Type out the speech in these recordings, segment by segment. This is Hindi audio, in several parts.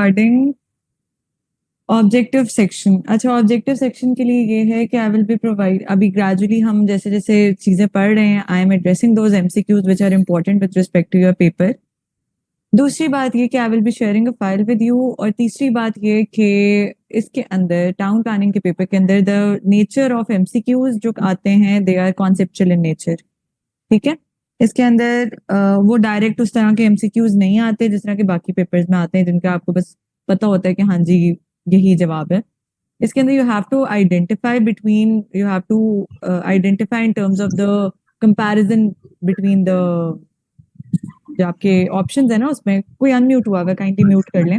Regarding objective section. अच्छा, ऑब्जेक्टिव सेक्शन के लिए ये है कि आई विल बी प्रोवाइड, अभी ग्रेजुअली हम जैसे जैसे चीजें पढ़ रहे हैं, I am addressing those MCQs which are important with respect to your paper. दूसरी बात ये कि I will be sharing a file with you, और तीसरी बात ये कि इसके अंदर टाउन प्लानिंग के पेपर के अंदर द नेचर ऑफ एमसीक्यूज जो आते हैं they are conceptual in nature. ठीक है, इसके अंदर वो डायरेक्ट उस तरह के एमसीक्यूज नहीं आते जिस तरह के बाकी पेपर्स में आते हैं जिनका आपको बस पता होता है कि हाँ जी यही जवाब है। इसके अंदर you have to identify between, you have to identify in terms of the comparison between the जो आपके ऑप्शंस है ना, उसमें कोई अनम्यूट हुआ हुआ, काइंडली म्यूट कर लें।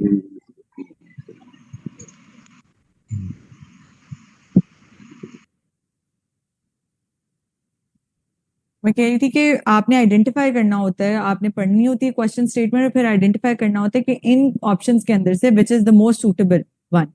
मैं कह रही थी कि आपने आइडेंटिफाई करना होता है, आपने पढ़नी होती है क्वेश्चन स्टेटमेंट और फिर आइडेंटिफाई करना होता है कि इन ऑप्शंस के अंदर से विच is the most suitable one.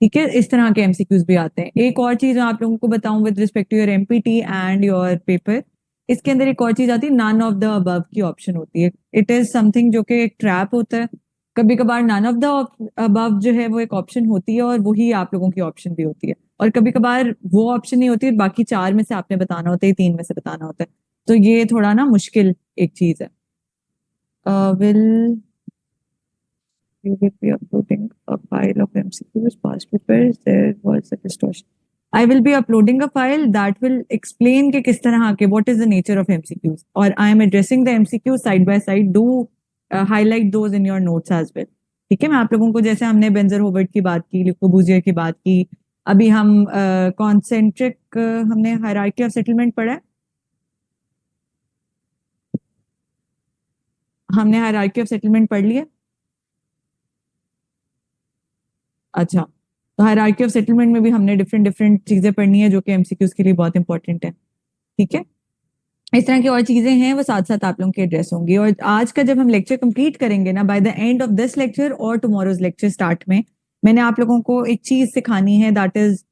ठीक है, इस तरह के एमसीक्यूज भी आते हैं। एक और चीज आप लोगों को बताऊं with respect to your MPT and your paper, इसके अंदर एक और चीज आती है, नन ऑफ द अबव की ऑप्शन होती है। इट इज समथिंग जो कि एक ट्रैप होता है। कभी कभार नन ऑफ द अबव जो है वो एक ऑप्शन होती है और वही आप लोगों की ऑप्शन भी होती है, और कभी कभार वो ऑप्शन नहीं होती है, बाकी चार में से आपने बताना होता है, तीन में से बताना होता है। तो ये थोड़ा ना मुश्किल एक चीज है। Will you will be uploading a file of MCQs, past papers, there was a distortion. I will be uploading a file that will explain कि किस तरह के what is the nature of MCQs, और I am addressing the MCQs side by side. Do highlight those in your notes as well. ठीक है, मैं आप लोगों को जैसे हमने बेंजर होवर्ट की बात की, लिकोबूजियर की बात की, अभी हम कॉन्सेंट्रिक हमने हायरार्की ऑफ सेटलमेंट पढ़ा है, हमने हायरार्की ऑफ सेटलमेंट पढ़ लिया। अच्छा, तो हायरार्की ऑफ सेटलमेंट में भी हमने डिफरेंट डिफरेंट चीजें पढ़नी है जो कि एमसीक्यूज के लिए बहुत इंपॉर्टेंट है। ठीक है, इस तरह की और चीजें हैं वो साथ साथ आप लोगों के एड्रेस होंगी। और आज का जब हम लेक्चर कंप्लीट करेंगे ना, by the end of this lecture और टुमारोज लेक्चर स्टार्ट में, मैंने आप लोगों को एक चीज सिखानी है that is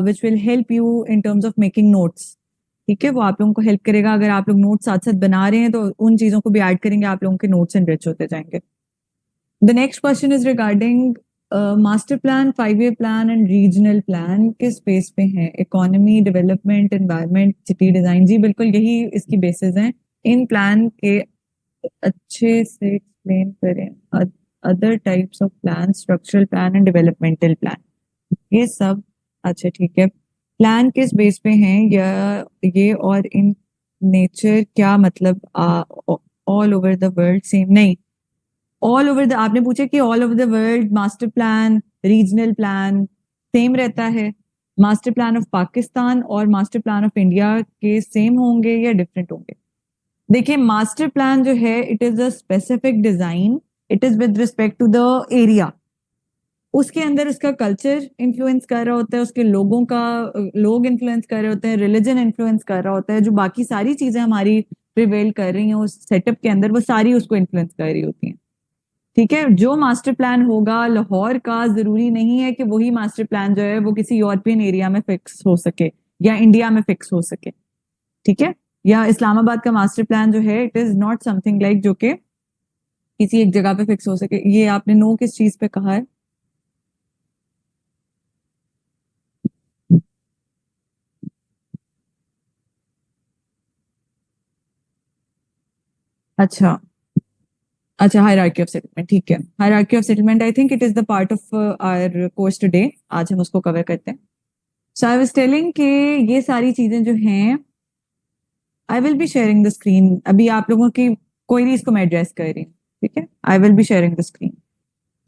which will help you in terms of making notes. ठीक है, वो आप लोगों को हेल्प करेगा। अगर आप लोग नोट्स साथ साथ बना रहे हैं तो उन चीजों को भी ऐड करेंगे, आप लोगों के नोट्स एनरिच होते जाएंगे। The next question is regarding master plan, 5 year plan and regional plan किस बेस पे हैं? Economy, development, environment, city design. जी बिल्कुल, यही इसकी बेसिस हैं। इन प्लान के अच्छे से एक्सप्लेन करें। Other types of plan, structural plan and developmental plan, ये सब। अच्छा ठीक है, प्लान किस बेस पे हैं या ये, और इन नेचर क्या मतलब all over the world same? नहीं, ऑल ओवर द, आपने पूछा कि all over the world master plan, regional plan same रहता है। मास्टर प्लान ऑफ पाकिस्तान और मास्टर प्लान ऑफ इंडिया के सेम होंगे या डिफरेंट होंगे? देखिए, मास्टर प्लान जो है it is a specific design, it is with respect to the area. उसके अंदर उसका कल्चर इन्फ्लुएंस कर रहा होता है, उसके लोगों का, लोग इन्फ्लुएंस कर रहे होते हैं, रिलीजन इन्फ्लुएंस कर रहा होता है, जो बाकी सारी चीजें हमारी प्रिवेल कर रही हैं उस सेटअप के अंदर, वो सारी उसको इन्फ्लुएंस कर रही होती हैं। ठीक है, जो मास्टर प्लान होगा लाहौर का, जरूरी नहीं है कि वही मास्टर प्लान जो है वो किसी यूरोपियन एरिया में फिक्स हो सके या इंडिया में फिक्स हो सके। ठीक है, या इस्लामाबाद का मास्टर प्लान जो है it is not something like जो कि किसी एक जगह पे फिक्स हो सके। ये आपने नो किस चीज पे कहा है? अच्छा अच्छा, हायरार्की ऑफ सेटलमेंट, ठीक है। Hierarchy of settlement I think it is the part of our course today, आज हम उसको कवर करते हैं। सो आई वाज टेलिंग कि ये सारी चीजें जो हैं, आई will be sharing the screen. अभी आप लोगों की कोई नहीं, इसको मैं एड्रेस कर रही हूँ। ठीक है, आई will be sharing the screen.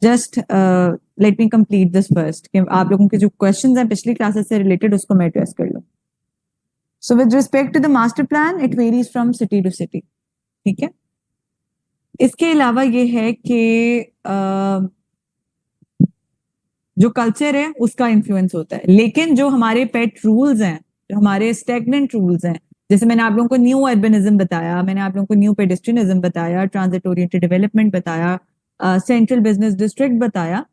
Just let me complete this first, कि आप लोगों के जो क्वेश्चंस हैं पिछली क्लासेस से रिलेटेड उसको मैं एड्रेस कर लूँ। So with respect to the master plan it varies from city to city. ठीक है, इसके अलावा ये है कि जो कल्चर है उसका इन्फ्लुएंस होता है, लेकिन जो हमारे पेट रूल्स हैं, जो हमारे स्टेगनेंट रूल्स हैं, जैसे मैंने आप लोगों को न्यू अर्बनिज्म बताया, मैंने आप लोगों को न्यू पेडेस्ट्रियनिज्म बताया, ट्रांजिट ओरिएंटेड डेवलपमेंट बताया, सेंट्रल बिजनेस डिस्ट्रिक्ट बताया,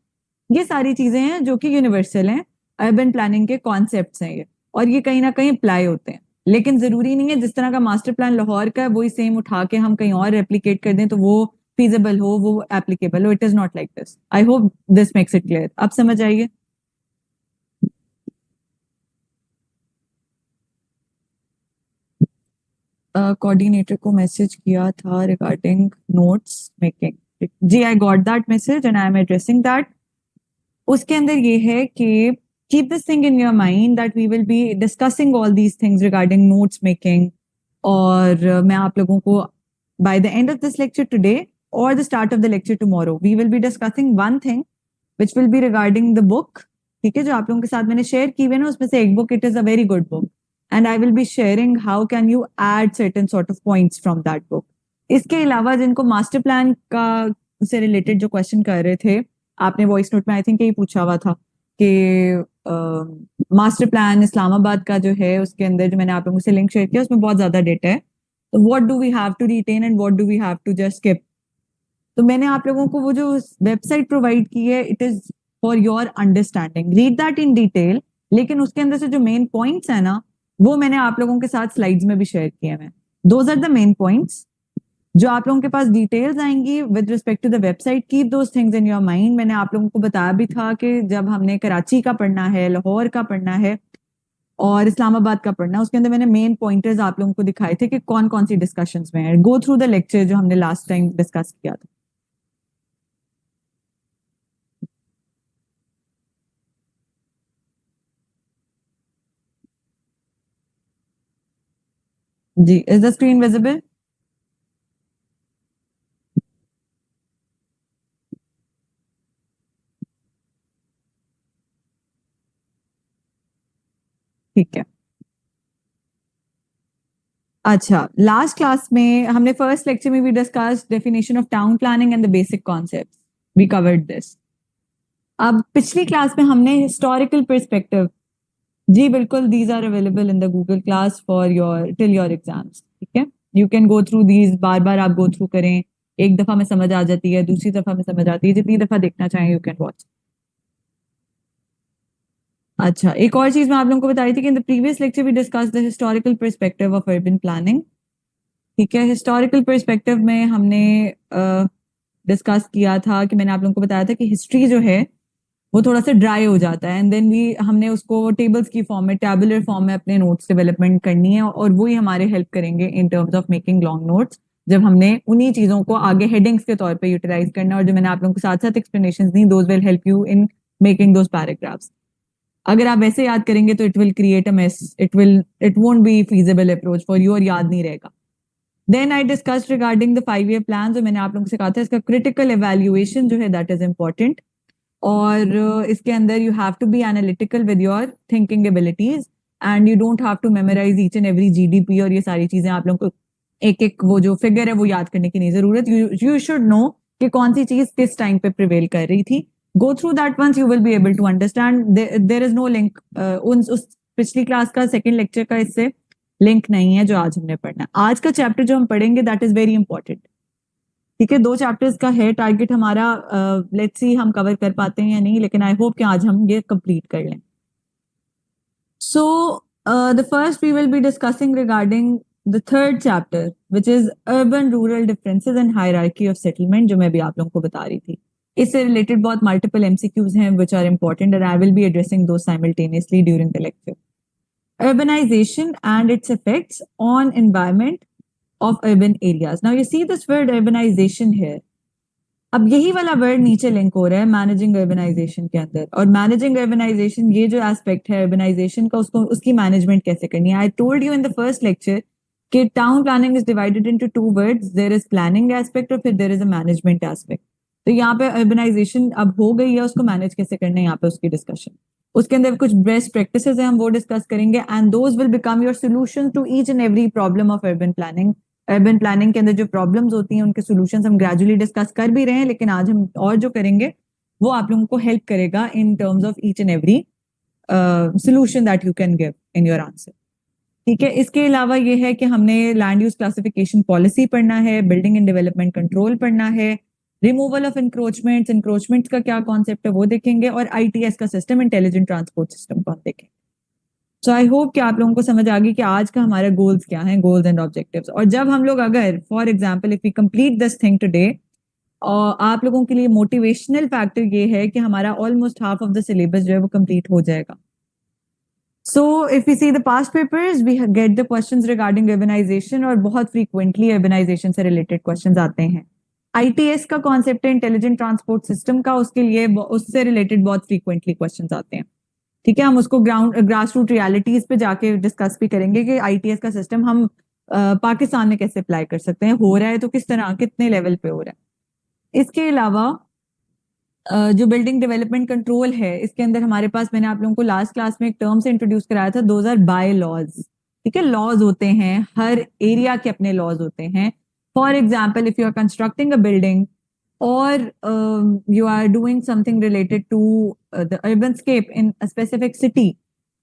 ये सारी चीजें हैं जो कि यूनिवर्सल हैं, अर्बन प्लानिंग के कॉन्सेप्ट्स हैं ये, और ये कहीं ना कहीं अप्लाई होते हैं। लेकिन जरूरी नहीं है जिस तरह का मास्टर प्लान लाहौर का है वही सेम उठा के हम कहीं और रेप्लिकेट कर दें तो वो feasible हो, वो applicable हो. It is not like this. I hope this makes it clear. अब समझ आइए. कोऑर्डिनेटर को मैसेज किया था रिगार्डिंग नोट्स मेकिंग. जी, I got that message and I am addressing that. उसके अंदर ये है कि keep this thing in your mind that we will be discussing all these things regarding notes making. और मैं आप लोगों को by the end of this lecture today or the start of the lecture tomorrow we will be discussing one thing which will be regarding the book. ठीक है, जो आप लोगों के साथ मैंने शेयर की हुई है ना, उसमें से एक book, it is a very good book and I will be sharing how can you add certain sort of points from that book. इसके अलावा जिनको मास्टर प्लान का से रिलेटेड जो क्वेश्चन कर रहे थे, आपने वॉइस नोट में आई थिंक यही पूछा हुआ था कि मास्टर प्लान इस्लामाबाद का जो है उसके अंदर जो मैंने आप लोगों से लिंक शेयर किया उसमें बहुत ज्यादा डेटा है. तो what do we have to retain and what do we have to just skip. तो मैंने आप लोगों को वो जो वेबसाइट प्रोवाइड की है, it is for your understanding. Read that in detail, लेकिन उसके अंदर से जो मेन पॉइंट्स है ना, वो मैंने आप लोगों के साथ स्लाइड्स में भी शेयर किए हैं. Those are the main points. जो आप लोगों के पास डिटेल्स आएंगी with respect to the website, keep those things in your mind. मैंने आप लोगों को बताया भी था कि जब हमने कराची का पढ़ना है, लाहौर का पढ़ना है और इस्लामाबाद का पढ़ना, उसके अंदर मैंने मेन पॉइंटर्स आप लोगों को दिखाए थे कि कौन कौन सी डिस्कशंस में है. गो थ्रू द लेक्चर जो हमने लास्ट टाइम डिस्कस किया था. जी, इज द स्क्रीन विजिबल? ठीक है. अच्छा, लास्ट क्लास में हमने फर्स्ट लेक्चर में भी discuss definition of town planning and the basic concepts. We covered this. अब पिछली क्लास में हमने हिस्टोरिकल पर्सपेक्टिव, जी बिल्कुल, these are available in the Google class for your till your exams. ठीक है, you can go through these, बार बार आप गो थ्रू करें. एक दफा में समझ आ जाती है, दूसरी दफा में समझ आती है, जितनी दफा देखना चाहें यू कैन वॉच. अच्छा, एक और चीज मैं आप लोगों को बताई थी कि in the previous lecture we discuss the historical perspective of urban planning. ठीक है, हिस्टोरिकल पर्सपेक्टिव में हमने डिस्कस किया था कि मैंने आप लोगों को बताया था कि हिस्ट्री जो है वो थोड़ा सा ड्राई हो जाता है एंड देन हमने उसको टेबल्स की फॉर्म में, टैबुलर फॉर्म में अपने नोट्स डेवलपमेंट करनी है और वो ही हमारे हेल्प करेंगे इन terms of making long notes, जब हमने उन्हीं चीजों को आगे हेडिंग्स के तौर पे यूटिलाइज करना है. और जो मैंने आप लोगों के साथ साथ एक्सप्लेनेशंस दी, those will help you in making those paragraphs. अगर आप वैसे याद करेंगे तो it will create a mess, it won't be feasible approach for you और याद नहीं रहेगा. Then I discussed regarding the 5 year plan, जो मैंने आप लोगों से कहा था इसका क्रिटिकल एवेल्युएशन जो है दैट इज इंपॉर्टेंट. और इसके अंदर you have to be analytical with your thinking abilities and you don't have to memorise each and every GDP और ये सारी चीजें आप लोगों को एक एक वो जो फिगर है वो याद करने की नहीं जरूरत. यू शुड नो कि कौन सी चीज किस टाइम पे प्रिवेल कर रही थी. Go through that once, you will be able to understand. There is no link. उस पिछली क्लास का सेकेंड लेक्चर का इससे लिंक नहीं है जो आज हमने पढ़ना. आज का चैप्टर जो हम पढ़ेंगे दैट इज वेरी इंपॉर्टेंट. ठीक है, 2 चैप्टर्स का है टारगेट हमारा. लेट्स सी हम कवर कर पाते हैं या नहीं, लेकिन आई होप कि आज हम ये कंप्लीट कर लें. So the first we will be discussing regarding the third chapter which is urban rural differences and hierarchy of settlement, जो मैं भी आप लोगों को बता रही थी. इससे रिलेटेड बहुत मल्टीपल एमसीक्यूज हैं which are important and I will be addressing those simultaneously during the lecture. Urbanization and its effects on environment of urban areas. Now you see this word urbanization here. अब यही वाला वर्ड नीचे लिंक हो रहा है मैनेजिंग अर्बनाइजेशन के अंदर. और मैनेजिंग अर्बनाइजेशन, ये जो एस्पेक्ट है अर्बनाइजेशन का, उसको उसकी मैनेजमेंट कैसे करनी है. I told you in the first lecture कि town planning is divided into 2 words. There is planning aspect और फिर there is a management aspect. तो यहाँ पे अर्बनाइजेशन अब हो गई है, उसको मैनेज कैसे करना है यहाँ पे उसकी डिस्कशन. उसके अंदर कुछ बेस्ट प्रैक्टिसेस है, हम वो डिस्कस करेंगे and those will become your solution to each and every problem of urban planning. Urban planning के अंदर जो प्रॉब्लम्स होती हैं उनके सॉल्यूशंस हम ग्रेजुअली डिस्कस कर भी रहे हैं, लेकिन आज हम और जो करेंगे वो आप लोगों को हेल्प करेगा इन terms of each and every solution that you can give in your answer. ठीक है, इसके अलावा ये है कि हमने लैंड यूज क्लासिफिकेशन पॉलिसी पढ़ना है, बिल्डिंग एंड डेवलपमेंट कंट्रोल पढ़ना है, रिमूवल ऑफ इंक्रोचमेंट्स का क्या कॉन्सेप्ट है वो देखेंगे, और आईटीएस का सिस्टम, इंटेलिजेंट ट्रांसपोर्ट सिस्टम को हम देखेंगे. सो आई होप कि आप लोगों को समझ आ गई कि आज का हमारा गोल्स क्या है, गोल्स एंड ऑब्जेक्टिव्स. और जब हम लोग अगर for example if we complete this thing today और आप लोगों के लिए मोटिवेशनल फैक्टर ये है कि हमारा almost half of the syllabus जो है वो कंप्लीट हो जाएगा. So if we see the past papers, we get the questions regarding urbanization और बहुत frequently urbanization से related questions आते हैं. ITS का concept है इंटेलिजेंट ट्रांसपोर्ट सिस्टम का, उसके लिए उससे रिलेटेड बहुत frequently questions आते हैं. ठीक है, हम उसको ग्रास रूट रियलिटीज पे जाके डिस्कस भी करेंगे कि ITS का सिस्टम हम पाकिस्तान में कैसे अप्लाई कर सकते हैं, हो रहा है तो किस तरह, कितने लेवल पे हो रहा है. इसके अलावा जो बिल्डिंग डेवलपमेंट कंट्रोल है, इसके अंदर हमारे पास, मैंने आप लोगों को लास्ट क्लास में एक टर्म से इंट्रोड्यूस कराया था, 2000 बाय लॉज. ठीक है, लॉज होते हैं, हर एरिया के अपने लॉज होते हैं. For example, if you are constructing a building और you are doing something related to the urban scape in a specific city,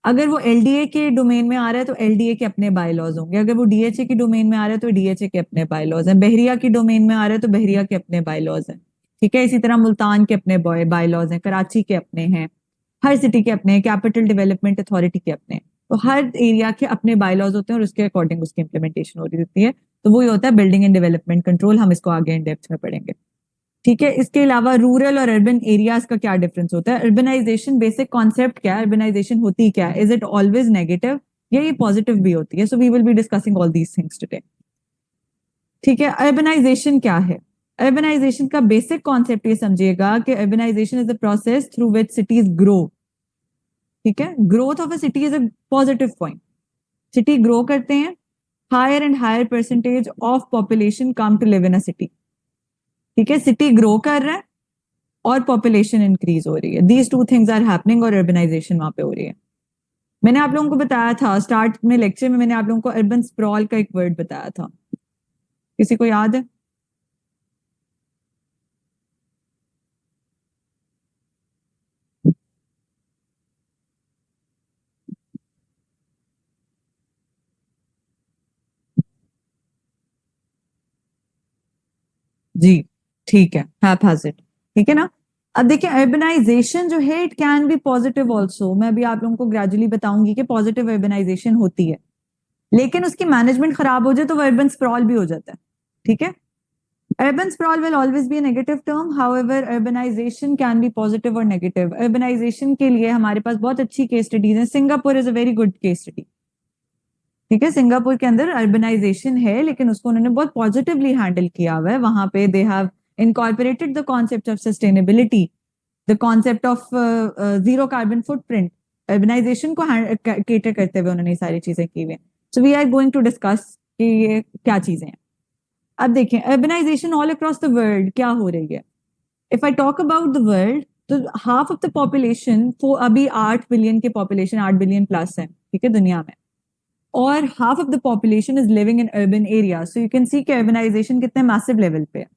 अगर वो LDA के डोमेन में आ रहा है तो LDA के अपने बाय लॉज होंगे. अगर वो DHA की डोमेन में आ रहा है तो DHA के अपने बाय लॉज हैं. बहरिया की डोमेन में आ रहा है तो बहरिया के अपने बाय लॉज हैं. ठीक है, इसी तरह मुल्तान के अपने बाय लॉज हैं, कराची के अपने हैं, हर सिटी के अपने हैं, कैपिटल डेवलपमेंट अथॉरिटी के अपने हैं. तो हर एरिया के अपने बाय लॉज होते हैं और उसके अकॉर्डिंग उसकी इंप्लीमेंटेशन हो रही होती है. तो वही होता है बिल्डिंग एंड डेवलपमेंट कंट्रोल. हम इसको आगे इन डेप्थ में पढ़ेंगे. ठीक है, इसके अलावा रूरल और अर्बन एरियाज का क्या डिफरेंस होता है. अर्बनाइजेशन बेसिक कॉन्सेप्ट क्या है, अर्बनाइजेशन होती क्या है, इज इट ऑलवेज नेगेटिव या ये पॉजिटिव भी होती है. So we will be discussing all these things today. ठीक है, अर्बनाइजेशन क्या है. अर्बनाइजेशन का बेसिक कॉन्सेप्ट ये समझिएगा कि urbanisation is the process through which cities grow. ठीक है, growth of a city is a positive point. City grow करते हैं, higher and higher percentage of population come to live in a city. ठीक है, सिटी ग्रो कर रहा है और पॉपुलेशन इंक्रीज हो रही है. These two things are happening और अर्बनाइजेशन वहां पे हो रही है. मैंने आप लोगों को बताया था स्टार्ट में लेक्चर में, मैंने आप लोगों को अर्बन स्प्रॉल का एक वर्ड बताया था. किसी को याद है? जी, ठीक है, हैपहैज़र्ड. ठीक है ना. अब देखिए, अर्बनाइजेशन जो है it can be positive also. मैं भी आप लोगों को ग्रेजुअली बताऊंगी कि पॉजिटिव अर्बनाइजेशन होती है, लेकिन उसकी मैनेजमेंट खराब हो जाए तो वो अर्बन स्प्रॉल भी हो जाता है. ठीक है, urban sprawl will always be a negative term. However, urbanization can be positive or negative. Urbanization के लिए हमारे पास बहुत अच्छी केस स्टडीज हैं. Singapore is a very good case study. ठीक है, सिंगापुर के अंदर अर्बनाइजेशन है लेकिन उसको उन्होंने बहुत पॉजिटिवली हैंडल किया हुआ है. वहां पे they have incorporated the concept of sustainability, the concept of zero carbon footprint. Urbanisation को केटर करते हुए उन्होंने सारी चीजें की हुई. So we are going to discuss कि ये क्या चीजें हैं. अब देखें, urbanisation all across the world क्या हो रही है. If I talk about the world, तो हाफ ऑफ द पॉपुलेशन, तो अभी 8 बिलियन की पॉपुलेशन, 8 बिलियन प्लस है. ठीक है, दुनिया में, और half of the population is living in urban area. So you can see कि अर्बनाइजेशन कितने मैसिव लेवल पे है.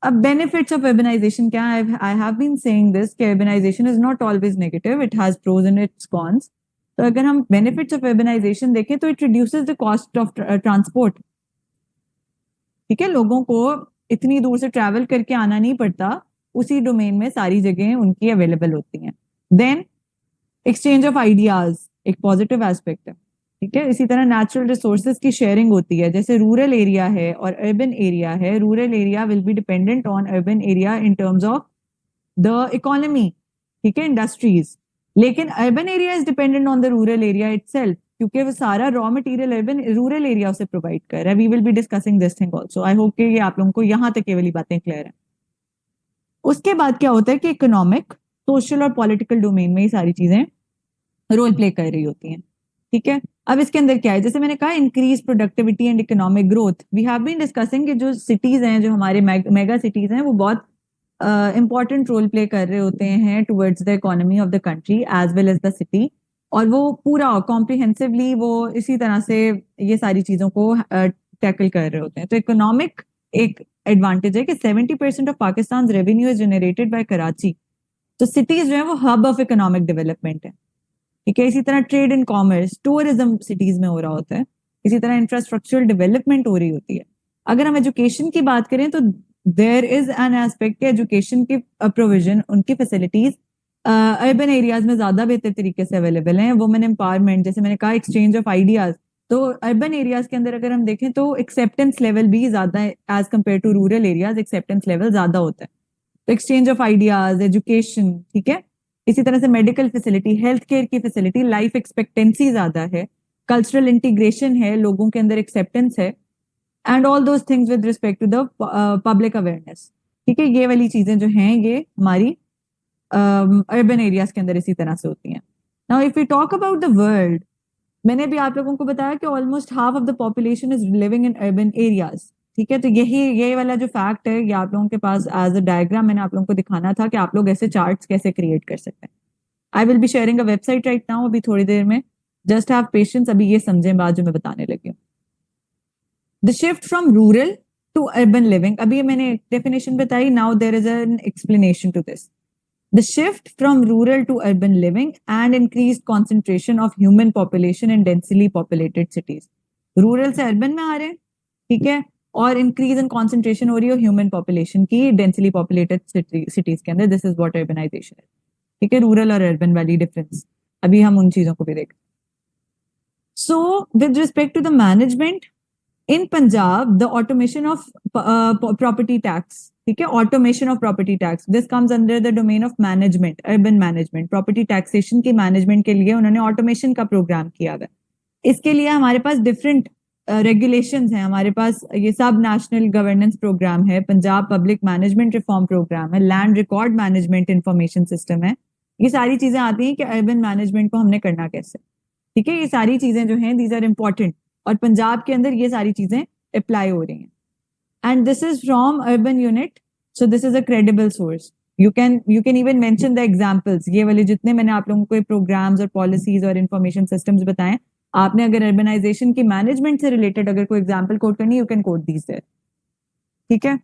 अब बेनिफिट्स ऑफ अर्बनाइजेशन क्या है. I have been saying this कि urbanisation is not always negative, it has pros and its cons. तो अगर हम बेनिफिट्स ऑफ अर्बनाइजेशन देखें तो it reduces the cost of transport. ठीक है, लोगों को इतनी दूर से ट्रैवल करके आना नहीं पड़ता, उसी डोमेन में सारी जगह उनकी अवेलेबल होती हैं. देन एक्सचेंज ऑफ आइडियाज एक पॉजिटिव एस्पेक्ट है. ठीक है, इसी तरह नेचुरल रिसोर्सेज की शेयरिंग होती है. जैसे रूरल एरिया है और अर्बन एरिया है, rural area will be dependent on urban area in terms of the economy. ठीक है, इंडस्ट्रीज. लेकिन urban area is dependent on the rural area itself, क्योंकि वो सारा raw material urban rural area से प्रोवाइड कर रहा है. We will be discussing this thing also. I hope कि ये आप लोगों को यहाँ तक केवल बातें क्लियर है. उसके बाद क्या होता है कि इकोनॉमिक, सोशल और पॉलिटिकल डोमेन में ये सारी चीजें रोल प्ले कर रही होती हैं. ठीक है, अब इसके अंदर क्या है, जैसे मैंने कहा, increase productivity and economic growth. We have been discussing कि जो सिटीज हैं, जो हमारे मेगा सिटीज हैं, वो बहुत इंपॉर्टेंट रोल प्ले कर रहे होते हैं towards the economy of the country as well as the city. और वो पूरा कॉम्प्रिहेंसिवली वो इसी तरह से ये सारी चीजों को टैकल कर रहे होते हैं. तो इकोनॉमिक एक एडवांटेज है कि 70% of Pakistan revenue is generated by Karachi. तो सिटीज जो है वो हब ऑफ इकोनॉमिक डेवलपमेंट है. ठीक है, इसी तरह trade and commerce, tourism cities में हो रहा होता है. इसी तरह इंफ्रास्ट्रक्चरल डेवलपमेंट हो रही होती है. अगर हम एजुकेशन की बात करें तो there is an aspect, education की प्रोविजन, उनकी फैसिलिटीज अर्बन एरियाज में ज्यादा बेहतर तरीके से अवेलेबल हैं. वुमेन एम्पावरमेंट, जैसे मैंने कहा, एक्सचेंज ऑफ आइडियाज. तो अर्बन एरियाज के अंदर अगर हम देखें तो एक्सेप्टेंस लेवल भी ज्यादा है as compare to rural areas, acceptance level ज्यादा होता है। तो एक्सचेंज ऑफ आइडियाज, एजुकेशन, ठीक है, इसी तरह से मेडिकल फैसिलिटी, हेल्थ केयर की फैसिलिटी, लाइफ एक्सपेक्टेंसी ज्यादा है, कल्चरल इंटीग्रेशन है, लोगों के अंदर एक्सेप्टेंस है, and all those things with respect to the public awareness. ठीक है, ये वाली चीजें जो हैं ये हमारी अर्बन एरियाज के अंदर इसी तरह से होती हैं। Now if we talk about the world, मैंने भी आप लोगों को बताया कि almost half of the population is living in urban areas. ठीक है, तो ये वाला जो फैक्ट है ये आप लोगों के पास एज अ डायग्राम मैंने आप लोगों को दिखाना था कि आप लोग ऐसे चार्ट्स कैसे क्रिएट कर सकते हैं। आई will be sharing a website right now, अभी थोड़ी देर में, जस्ट हैव पेशेंस, अभी ये समझें बात जो मैं बताने लगी हूँ। The shift from rural to urban living, अभी मैंने डेफिनेशन बताई, now there is an explanation to this. The shift from rural to urban living and increased concentration of human population in densely populated cities. Rural से अर्बन में आ रहे हैं, ठीक है, और इंक्रीज इन कॉन्सेंट्रेशन हो रही है ह्यूमन पॉपुलेशन की डेंसली पॉपुलेटेड सिटीज के अंदर। दिस इज व्हाट अर्बनाइजेशन है। ठीक है, रूरल और अर्बन वाली डिफरेंस, अभी हम उन चीजों को भी देखें। So with respect to the management in Punjab, the automation of property tax, ठीक है, automation of property tax, this comes under the domain of management, urban management. Property taxation की मैनेजमेंट के लिए उन्होंने ऑटोमेशन का प्रोग्राम किया हुआ है। इसके लिए हमारे पास डिफरेंट रेगुलेशंस हैं, हमारे पास ये सब नेशनल गवर्नेंस प्रोग्राम है, Punjab public management reform program है, land record management information system है। ये सारी चीजें आती हैं कि अर्बन मैनेजमेंट को हमने करना कैसे। ठीक है, ये सारी चीजें जो हैं दीज आर इंपॉर्टेंट, और पंजाब के अंदर ये सारी चीजें अप्लाई हो रही हैं। And this is from urban unit, so this is a credible source. You can even mention the examples, ये वाले जितने मैंने आप लोगों को प्रोग्राम्स और पॉलिसीज और इंफॉर्मेशन सिस्टम्स बताएं, आपने अगर अर्बनाइजेशन की मैनेजमेंट से रिलेटेड अगर कोई एग्जांपल कोट करनी, you can quote these there. ठीक है,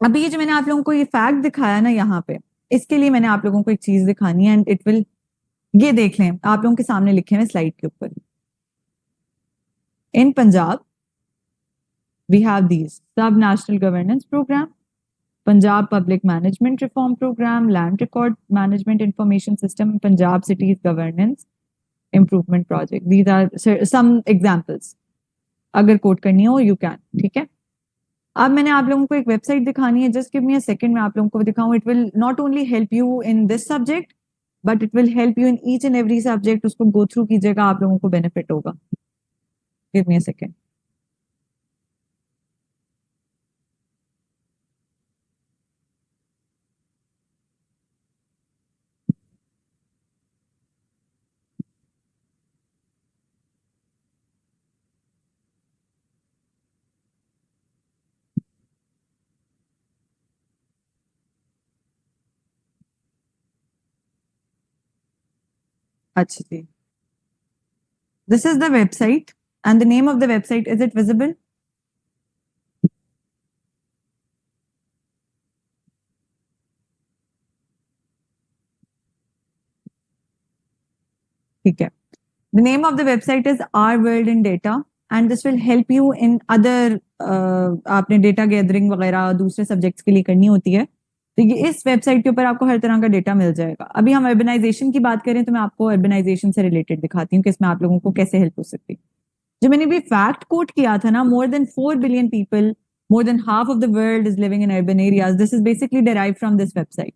अभी ये जो मैंने आप लोगों को ये फैक्ट दिखाया ना यहाँ पे, इसके लिए मैंने आप लोगों को एक चीज दिखानी है, एंड इट विल, ये देख लें आप लोगों के सामने लिखे हुए स्लाइड के ऊपर। इन Punjab we have these sub-national governance program, Punjab Public Management Reform Program, Land Record Management Information System, Punjab Cities Governance Improvement Project. These are some examples. अगर कोट करनी हो you can, ठीक है। अब मैंने आप लोगों को एक वेबसाइट दिखानी है, just give me a second, मैं आप लोगों को दिखाऊं। It will not only help you in this subject but it will help you in each and every subject. उसको गो थ्रू कीजिएगा, आप लोगों को बेनिफिट होगा। Give me a second. अच्छा जी, this is the website and the name of the website, is it visible? ठीक है, the name of the website is Our World in Data and this will help you in other आपने डेटा गैदरिंग वगैरह दूसरे सब्जेक्ट्स के लिए करनी होती है, तो ये इस वेबसाइट के ऊपर आपको हर तरह का डेटा मिल जाएगा। अभी हम अर्बनाइजेशन की बात करें तो मैं आपको अर्बनाइजेशन से रिलेटेड दिखाती हूँ कि इसमें आप लोगों को कैसे हेल्प हो सकती है। जो मैंने भी फैक्ट कोट किया था ना, more than 4 billion people, more than half of the world is living in urban areas, this is basically derive from this website.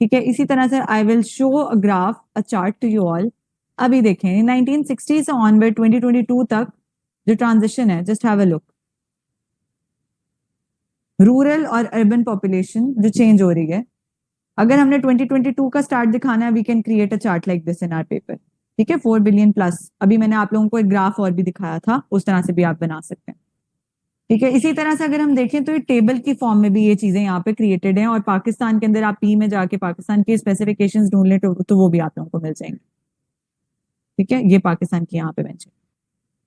ठीक है, इसी तरह से I will show a graph, a chart to you all. अभी देखें 1960 से ऑनवर्ड 2022 तक जो ट्रांजिशन है, just have a look. Rural और अर्बन पॉपुलेशन जो चेंज हो रही है, अगर हमने 2022 का स्टार्ट दिखाना है, we can create a chart like this in our paper. ठीक है, 4 बिलियन प्लस। अभी मैंने आप लोगों को एक ग्राफ और भी दिखाया था, उस तरह से भी आप बना सकते हैं। ठीक है, इसी तरह से अगर हम देखें तो ये टेबल की फॉर्म में भी ये चीजें यहाँ पे क्रिएटेड हैं, और पाकिस्तान के अंदर आप पी में जाके पाकिस्तान के स्पेसिफिकेशंस ढूंढ लें तो वो भी आप लोगों को मिल जाएंगे। ठीक है, ये पाकिस्तान की यहाँ पे मेंशन।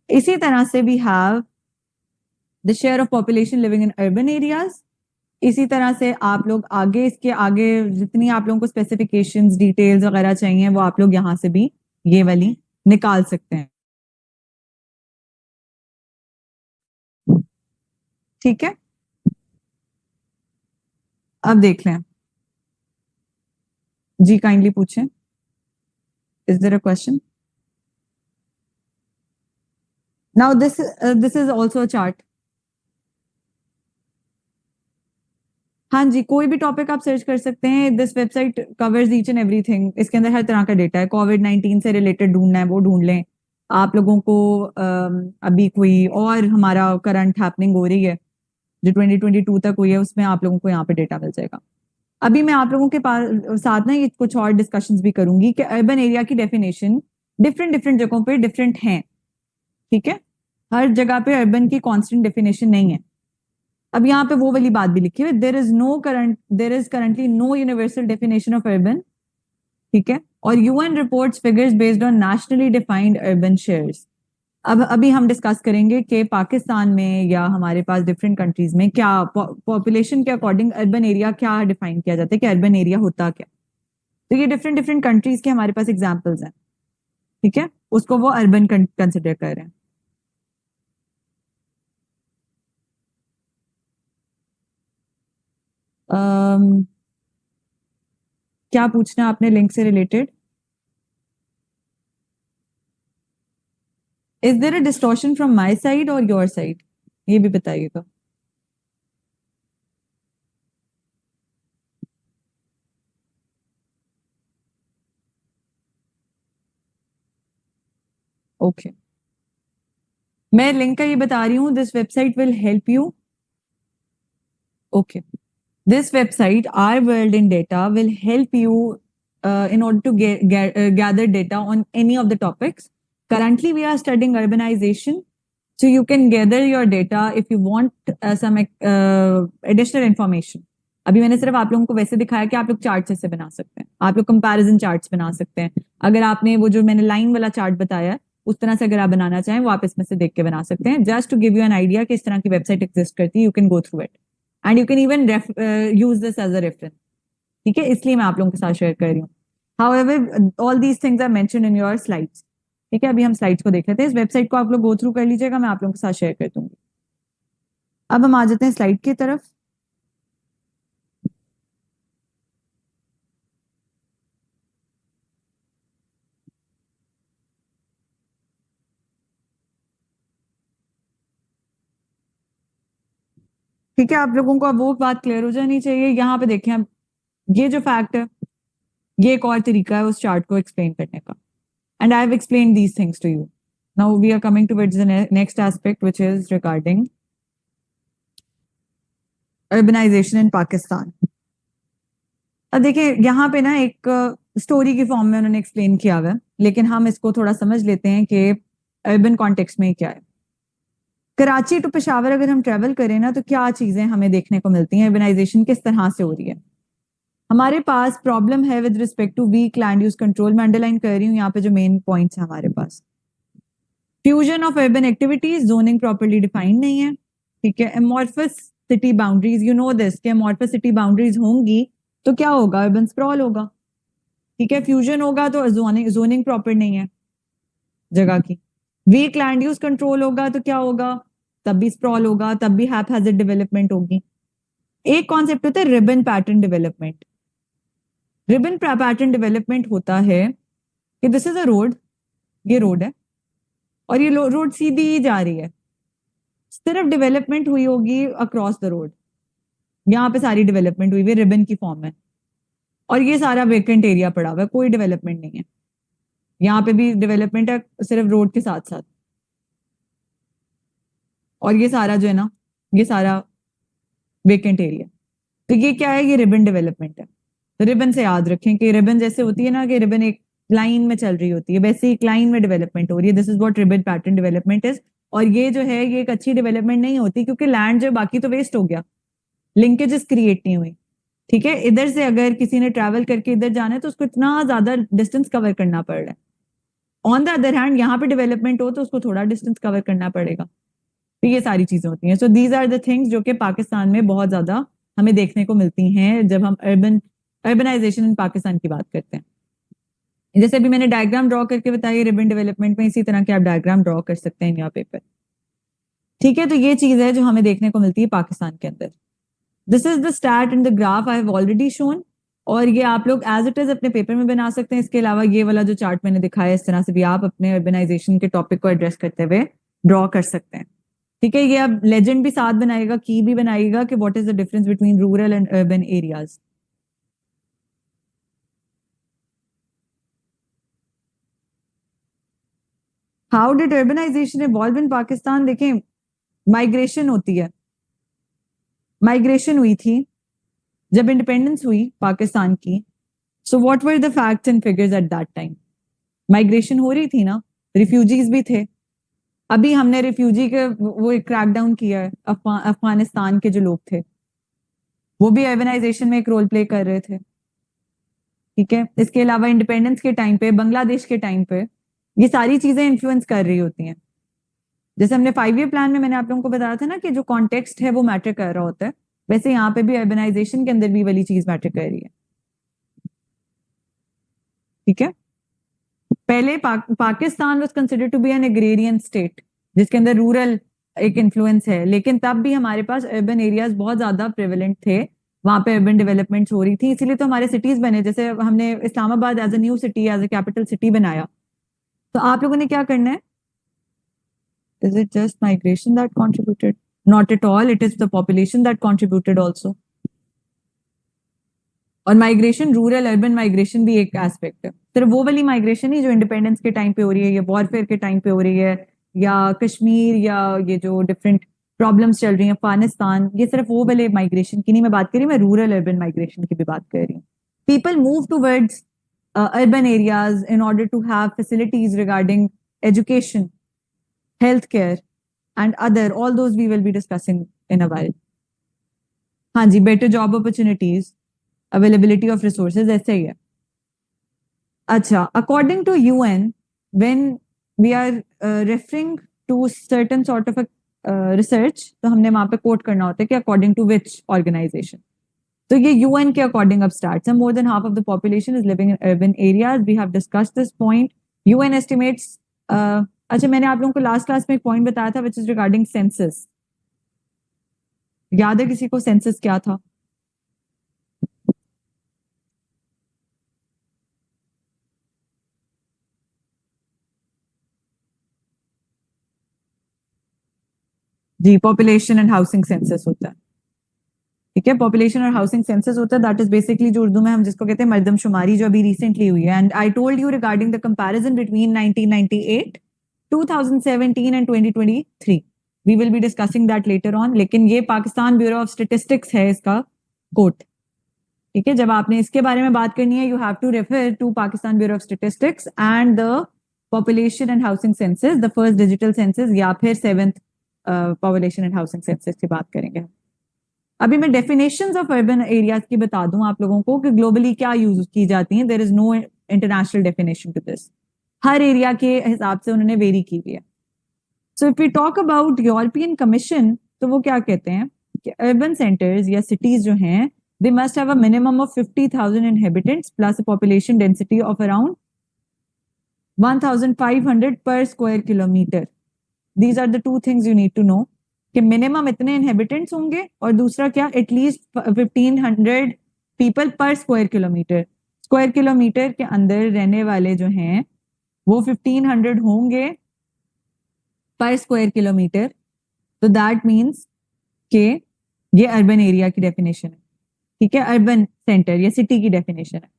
इसी तरह से we have the share of population living in urban areas. इसी तरह से आप लोग आगे, इसके आगे जितनी आप लोगों को स्पेसिफिकेशंस डिटेल्स वगैरह चाहिए वो आप लोग यहाँ से भी ये वाली निकाल सकते हैं। ठीक है, अब देख लें जी, काइंडली पूछें, is there a question? Now this is also a chart. हाँ जी, कोई भी टॉपिक आप सर्च कर सकते हैं। This website covers each and everything. इसके अंदर हर तरह का डेटा है। कोविड-19 से रिलेटेड ढूंढना है वो ढूंढ लें। आप लोगों को अभी कोई और हमारा करंट हैपनिंग हो रही है जो 2022 तक हुई है, उसमें आप लोगों को यहाँ पे डेटा मिल जाएगा। अभी मैं आप लोगों के पास साथ ना ये कुछ और डिस्कशंस भी करूंगी कि अर्बन एरिया की डेफिनेशन डिफरेंट डिफरेंट जगहों पे डिफरेंट हैं, ठीक है। हर जगह पे अर्बन की कांस्टेंट डेफिनेशन नहीं है। अब यहाँ पे वो वाली बात भी लिखी है, there is currently no universal definition of urban, ठीक है। और UN reports figures based on nationally defined urban shares. अब अभी हम डिस्कस करेंगे कि पाकिस्तान में या हमारे पास डिफरेंट कंट्रीज में क्या पॉपुलेशन के अकॉर्डिंग अर्बन एरिया क्या डिफाइन किया जाता है, कि अर्बन एरिया होता क्या। तो ये डिफरेंट डिफरेंट कंट्रीज के हमारे पास एग्जाम्पल्स हैं, ठीक है। उसको वो अर्बन कंसिडर कर रहे हैं। क्या पूछना है आपने लिंक से related? Is there a distortion from my side और योर साइड, ये भी बताइएगा। ओके, मैं लिंक का ये बता रही हूँ। This website will help you. Okay, this website, Our World in Data, will help you in order to gather data on any of the topics. Currently, we are studying urbanization, so you can gather your data if you want some additional information. अभी मैंने सिर्फ आप लोगों को वैसे दिखाया कि आप लोग चार्ट से बना सकते हैं, आप लोग कंपैरिजन चार्ट्स बना सकते हैं। अगर आपने वो जो मैंने लाइन वाला चार्ट बताया उस तरह से अगर आप बनाना चाहें वो आप इसमें से देख के बना सकते हैं। Just to give you an idea कि इस तरह की वेबसाइट एग्जिस्ट करती है, you can go through it and you can even use this as a reference, ठीक है। इसलिए मैं आप लोगों के साथ शेयर कर रही हूँ। However all these things are mentioned in your slides, ठीक है। अभी हम स्लाइड्स को देख लेते हैं। इस वेबसाइट को आप लोग गो थ्रू कर लीजिएगा, मैं आप लोगों के साथ शेयर कर दूंगी। अब हम आ जाते हैं स्लाइड की तरफ। ठीक है, आप लोगों को अब वो बात क्लियर हो जानी चाहिए। यहाँ पे देखें, अब ये जो फैक्ट है ये एक और तरीका है उस चार्ट को एक्सप्लेन करने का। And I have explain these things to you. Now we are coming towards the next aspect which is regarding urbanization in Pakistan. अब देखिए यहाँ पे ना एक स्टोरी की फॉर्म में उन्होंने एक्सप्लेन किया हुआ है, लेकिन हम इसको थोड़ा समझ लेते हैं कि अर्बन कॉन्टेक्स्ट में क्या है। कराची टू पेशावर अगर हम ट्रेवल करें ना तो क्या चीजें हमें देखने को मिलती हैं, अर्बनाइजेशन किस तरह से हो रही है। हमारे पास प्रॉब्लम है with respect to weak land use control. मैं अंडरलाइन कर रही हूँ यहाँ पे जो मेन पॉइंट्स है हमारे पास। Fusion of urban activities, zoning properly defined नहीं है, ठीक है। Amorphous city boundaries, you know this, कि एमॉर्फस सिटी बाउंड्रीज होंगी तो क्या होगा, अर्बन स्प्रॉल होगा, ठीक है। फ्यूजन होगा तो जोनिंग प्रॉपर नहीं है जगह की। वीक लैंड यूज कंट्रोल होगा तो क्या होगा, तब भी स्प्रॉल होगा, तब भी हैपहैज़र्ड डेवलपमेंट होगी। एक कॉन्सेप्ट होता है ribbon pattern development. Ribbon pattern development होता है कि दिस इज अ रोड, ये रोड है और ये रोड सीधी ही जा रही है, सिर्फ डेवलपमेंट हुई होगी अक्रॉस द रोड। यहाँ पे सारी डेवलपमेंट हुई हुई रिबन की फॉर्म में, और ये सारा वेकेंट एरिया पड़ा हुआ है, कोई डेवलपमेंट नहीं है। यहाँ पे भी डेवलपमेंट है सिर्फ रोड के साथ साथ, और ये सारा जो है ना ये सारा वेकेंट एरिया। तो ये क्या है, ये रिबन डेवलपमेंट है। तो रिबन से याद रखें कि रिबन जैसे होती है ना कि रिबन एक लाइन में चल रही होती है, वैसे एक लाइन में डेवलपमेंट हो रही है। This is what ribbon pattern development is. और ये जो है ये एक अच्छी डेवलपमेंट नहीं होती, क्योंकि लैंड जो बाकी तो वेस्ट हो गया, लिंकेजेस क्रिएट नहीं हुई, ठीक है। इधर से अगर किसी ने ट्रैवल करके इधर जाना है तो उसको इतना ज्यादा डिस्टेंस कवर करना पड़ रहा है। ऑन द अदर हैंड यहाँ पे डेवलपमेंट हो तो उसको थोड़ा डिस्टेंस कवर करना पड़ेगा। तो ये सारी चीजें होती हैं। So these are the things जो कि पाकिस्तान में बहुत ज्यादा हमें देखने को मिलती हैं जब हम अर्बनाइजेशन इन पाकिस्तान की बात करते हैं। जैसे अभी मैंने डायग्राम ड्रॉ करके बताया रिबन डेवलपमेंट में, इसी तरह के आप डायग्राम ड्रॉ कर सकते हैं इन योर पेपर, ठीक है। तो ये चीज है जो हमें देखने को मिलती है पाकिस्तान के अंदर। This is the stat in the graph I have already shown, और ये आप लोग एज इट इज अपने पेपर में बना सकते हैं। इसके अलावा ये वाला जो चार्ट मैंने दिखाया इस तरह से भी आप अपने अर्बनाइजेशन के टॉपिक को एड्रेस करते हुए ड्रॉ कर सकते हैं। ठीक है, ये अब लेजेंड भी साथ बनाएगा, की भी बनाएगा कि what is the difference between rural and urban areas. How did urbanisation evolve in Pakistan? देखें, माइग्रेशन होती है, माइग्रेशन हुई थी जब इंडिपेंडेंस हुई पाकिस्तान की। So what were the facts and figures at that time? Migration हो रही थी ना, रिफ्यूजीज भी थे। अभी हमने रिफ्यूजी के वो क्रैकडाउन किया है, अफगानिस्तान के जो लोग थे वो भी अर्बनाइजेशन में एक रोल प्ले कर रहे थे। ठीक है, इसके अलावा इंडिपेंडेंस के टाइम पे, बांग्लादेश के टाइम पे, ये सारी चीजें इन्फ्लुएंस कर रही होती हैं। जैसे हमने 5 ईयर प्लान में मैंने आप लोगों को बताया था ना कि जो कॉन्टेक्स्ट है वो मैटर कर रहा होता है, वैसे यहाँ पे भी अर्बनाइजेशन के अंदर भी वाली चीज मैटर कर रही है। ठीक है, पहले Pakistan was considered to be an agrarian state जिसके अंदर रूरल एक इन्फ्लुएंस है, लेकिन तब भी हमारे पास अर्बन एरियाज बहुत ज्यादा प्रेवलेंट थे, वहां पे अर्बन डेवलपमेंट हो रही थी, इसीलिए तो हमारे सिटीज बने। जैसे हमने Islamabad as a new city, as a capital city बनाया, तो आप लोगों ने क्या करना है? Is it just migration that contributed? Not at all, it is the population that contributed also. और माइग्रेशन, रूरल अर्बन माइग्रेशन भी एक एस्पेक्ट है। सिर्फ वो वाली माइग्रेशन ही जो इंडिपेंडेंस के टाइम पे हो रही है या वॉरफेयर के टाइम पे हो रही है या कश्मीर या ये जो डिफरेंट प्रॉब्लम्स चल रही हैं अफगानिस्तान, ये सिर्फ वो वाले माइग्रेशन की नहीं मैं बात कर रही, मैं रूरल अर्बन माइग्रेशन की भी बात कर रही हूँ। People move towards urban areas in order to have facilities regarding education, healthcare, and other, all those we will be discussing in a while. हाँ जी, better job opportunities, availability of resources, ऐसे ही है। अच्छा, according to UN, when we are referring to certain sort of a research, तो हमने वहां पे कोट करना होता है कि according to which organization। तो ये UN के अकॉर्डिंग अब स्टार्ट है। More than half of the population is living in urban areas, we have discussed this point. UN estimates, अच्छा मैंने आप लोगों को लास्ट क्लास में एक पॉइंट बताया था विच इज रिगार्डिंग सेंसस। याद है किसी को सेंसस क्या था? जी, पॉपुलेशन एंड हाउसिंग सेंसस होता है। ठीक है, पॉपुलेशन और हाउसिंग सेंसस होता है, दैट इज बेसिकली जो उर्दू में हम जिसको कहते हैं मर्दमशुमारी, जो अभी रिसेंटली हुई है। And I told you regarding the comparison between 1998, 2017 and 2023। We will be discussing that later on, लेकिन ये पाकिस्तान ब्यूरो ऑफ स्टेटिस्टिक्स है इसका कोट। ठीक है, जब आपने इसके बारे में बात करनी है, you have to refer to Pakistan Bureau of Statistics and the population and housing census, the first digital census या फिर 7th population and housing census की बात करेंगे। अभी मैं डेफिनेशंस ऑफ अर्बन एरियाज की बता दूं आप लोगों को कि ग्लोबली क्या यूज की जाती हैं। There is no international definition to this, हर एरिया के हिसाब से उन्होंने वेरी की हुई है। So if we talk about European Commission, तो वो क्या कहते हैं कि अर्बन सेंटर्स या सिटीज जो हैं, they must have a minimum of 50,000 inhabitants plus a population density of around 1,500 per square kilometer. These are the two things you need to know, कि मिनिमम इतने इनहेबिटेंट्स होंगे और दूसरा क्या, at least 1,500 people per square kilometre. Square kilometre के अंदर रहने वाले जो हैं वो 1,500 होंगे पर स्क्वायर किलोमीटर। तो दैट मीन्स के ये अर्बन एरिया की डेफिनेशन है। ठीक है, अर्बन सेंटर या सिटी की डेफिनेशन है।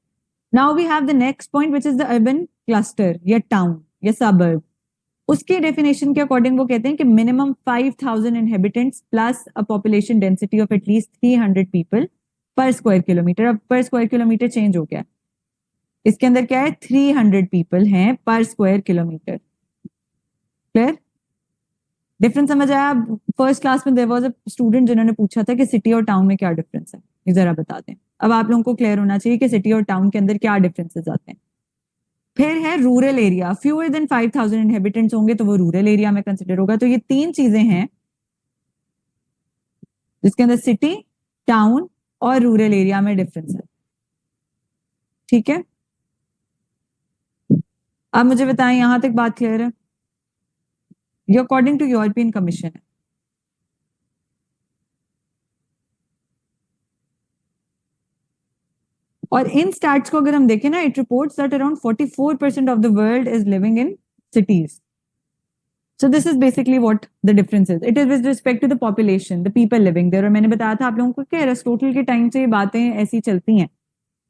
Now we have the next point which is the urban cluster या टाउन या सबर्ब। उसके डेफिनेशन के अकॉर्डिंग वो कहते हैं कि minimum 5,000 inhabitants plus a population density of at least 300 people per square kilometre. अब पर स्क्वायर किलोमीटर चेंज हो गया, इसके अंदर क्या है, 300 पीपल हैं पर स्क्वायर किलोमीटर। क्लियर, डिफरेंस समझ आया? फर्स्ट क्लास में देयर वाज अ स्टूडेंट जिन्होंने पूछा था कि सिटी और टाउन में क्या डिफरेंस है, ये जरा बता दें। अब आप लोगों को क्लियर होना चाहिए कि सिटी और टाउन के अंदर क्या डिफरेंसेस आते हैं। फिर है rural area, fewer than 5,000 inhabitants होंगे तो वो रूरल एरिया में कंसिडर होगा। तो ये तीन चीजें हैं जिसके अंदर सिटी, टाउन और रूरल एरिया में डिफरेंस है। ठीक है, अब मुझे बताएं, यहां तक बात क्लियर है? ये अकॉर्डिंग टू यूरोपियन कमीशन है। और इन स्टैट्स को अगर हम देखें ना, it reports that around 44% of the world is living in cities. So this is basically what the difference is. It is with respect to the population, the people living there. और मैंने बताया था आप लोगों को कि एरिस्टोटल के टाइम से ये बातें ऐसी चलती हैं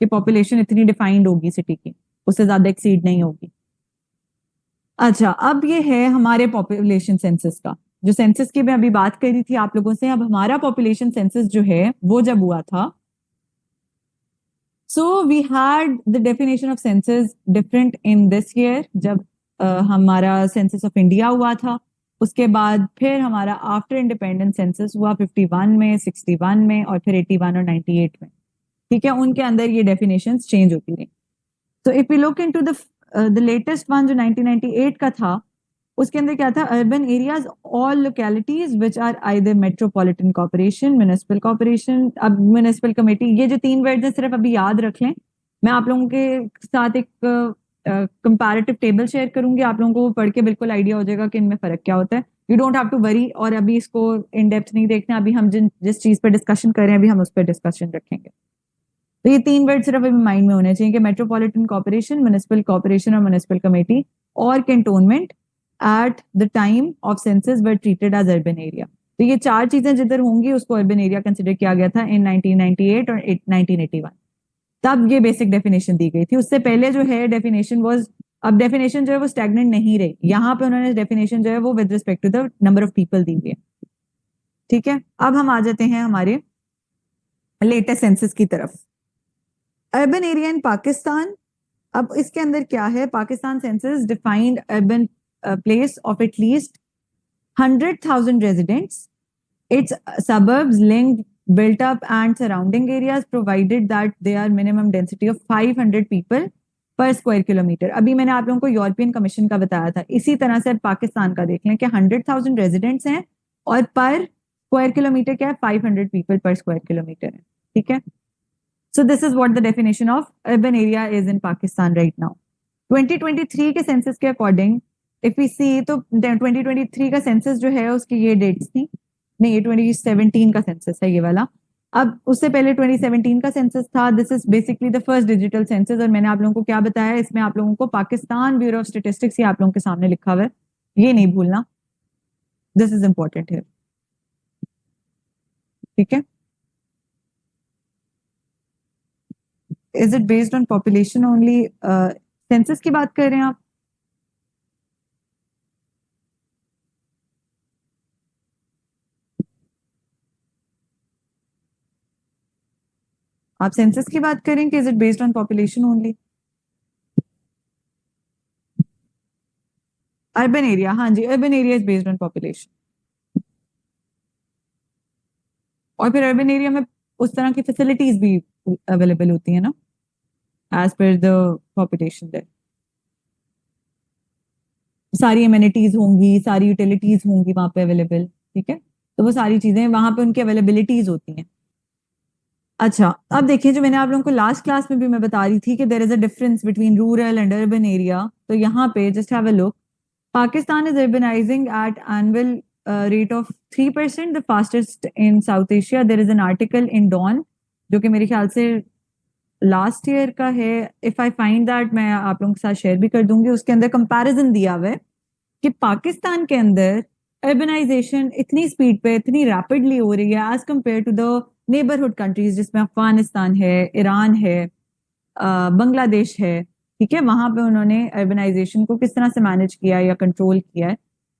कि पॉपुलेशन इतनी डिफाइंड होगी सिटी की, उससे ज्यादा एक्सीड नहीं होगी। अच्छा, अब ये है हमारे पॉपुलेशन सेंसस का, जो सेंसस की मैं अभी बात कर रही थी आप लोगों से। अब हमारा पॉपुलेशन सेंसस जो है वो जब हुआ था, so we had the definition of census different in this year, जब हमारा सेंसस ऑफ इंडिया हुआ था। उसके बाद फिर हमारा आफ्टर इंडिपेंडेंस सेंसस हुआ 51 में, 61 में, और फिर 81 और 98 में। ठीक है, उनके अंदर ये डेफिनेशंस चेंज होती रही। तो if we look into the latest one जो 1998 का था, उसके अंदर क्या था, urban areas all localities which are either metropolitan corporation, municipal corporation. अब म्युनिसिपल कमेटी, ये जो 3 वर्ड्स हैं सिर्फ अभी याद रख लें। मैं आप लोगों के साथ एक कंपैरेटिव टेबल शेयर करूंगी, आप लोगों को वो पढ़ के बिल्कुल आइडिया हो जाएगा कि इनमें फर्क क्या होता है। You don't have to worry, और अभी इसको इन डेप्थ नहीं देखना, अभी हम जिस चीज पर डिस्कशन कर रहे हैं अभी हम उस पर डिस्कशन रखेंगे। तो ये 3 वर्ड सिर्फ अभी माइंड में होने चाहिए कि मेट्रोपॉलिटन कॉर्पोरेशन, म्युनिसिपल कॉर्पोरेशन और म्युनिसिपल कमेटी और cantonment at the time of census were treated as urban area. तो ये 4 चीजें जिधर होंगी उसको अर्बन एरिया कंसिडर किया गया था इन 1998 और 1981। तब ये बेसिक डेफिनेशन दी गई थी। उससे पहले जो है डेफिनेशन वाज, अब डेफिनेशन जो है वो स्टैग्नेंट नहीं रही, यहाँ पे उन्होंने डेफिनेशन जो है वो with respect to the number of people दी हुई है। ठीक है, अब हम आ जाते हैं हमारे लेटेस्ट सेंसस की तरफ। अर्बन एरिया इन पाकिस्तान, अब इसके अंदर क्या है, Pakistan census defined urban place of at least 100,000 residents, its suburbs linked, built up and surrounding areas provided that they are minimum density of 500 people per square kilometer। अभी मैंने आप लोगों को यूरोपियन कमीशन का बताया था, इसी तरह से पाकिस्तान का देख लें कि 100,000 रेजिडेंट्स हैं और पर स्क्वायर किलोमीटर क्या है, 500 पीपल पर स्क्वायर किलोमीटर है। ठीक है, so this is what the definition of urban area is in Pakistan right now। 2023 के सेंसस के अकॉर्डिंग इफ वी सी, तो 2023 का सेंसस जो है उसकी ये डेट्स थी, नहीं ये 2017 का सेंसस है ये वाला। अब उससे पहले 2017 का सेंसस था। This is basically the first digital census, और मैंने आप लोगों को क्या बताया, इसमें आप लोगों को पाकिस्तान ब्यूरो ऑफ स्टेटिस्टिक्स ही आप लोगों के सामने लिखा हुआ है, ये नहीं भूलना, दिस इज इंपॉर्टेंट है। ठीक है, is it based on population only, census की बात कर रहे हैं आप? आप सेंसस की बात करें कि is it based on population only? Urban area, हाँ जी, urban area is based on population. और फिर अर्बन एरिया में उस तरह की फैसिलिटीज भी अवेलेबल होती है ना, as per the population there. सारी एमिनिटीज होंगी, सारी यूटिलिटीज होंगी वहां पे अवेलेबल। ठीक है, तो वो सारी चीजें वहां पे उनकी अवेलेबिलिटीज होती हैं। अच्छा, अब देखिए, जो मैंने आप लोगों को लास्ट क्लास में भी मैं बता रही थी कि there is a difference between rural and urban area, तो यहाँ पे just have a look. Pakistan is urbanizing at annual rate of 3%, the fastest in South Asia. There is an article in Dawn जो कि मेरे ख्याल से लास्ट ईयर का है। इफ आई फाइंड दैट मैं आप लोगों के साथ शेयर भी कर दूंगी। उसके अंदर कंपैरिजन दिया हुआ है कि पाकिस्तान के अंदर अर्बनाइजेशन इतनी स्पीड पे, इतनी रैपिडली हो रही है as compare to the neighbourhood countries, जिसमें अफगानिस्तान है, ईरान है, बांग्लादेश है। ठीक है, वहां पे उन्होंने अर्बनाइजेशन को किस तरह से मैनेज किया या कंट्रोल किया है।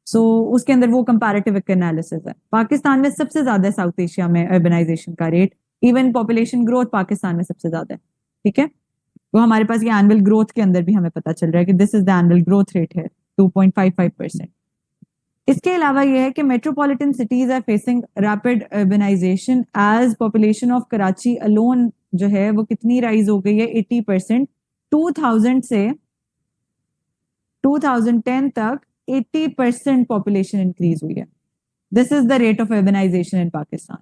सो उसके अंदर वो कंपैरेटिव एनालिसिस है। पाकिस्तान में सबसे ज्यादा है साउथ एशिया में अर्बनाइजेशन का rate, even population growth Pakistan में सबसे ज्यादा है। ठीक है, तो हमारे पास ये एनुअल ग्रोथ के अंदर भी हमें पता चल रहा है कि this is the annual growth rate है 2.55%। इसके अलावा ये है कि metropolitan cities are facing rapid urbanisation as population of Karachi alone जो है वो कितनी राइज हो गई है, 80%। 2000 से 2010 तक 80% पॉपुलेशन इंक्रीज हुई है। This is the rate of urbanization in Pakistan.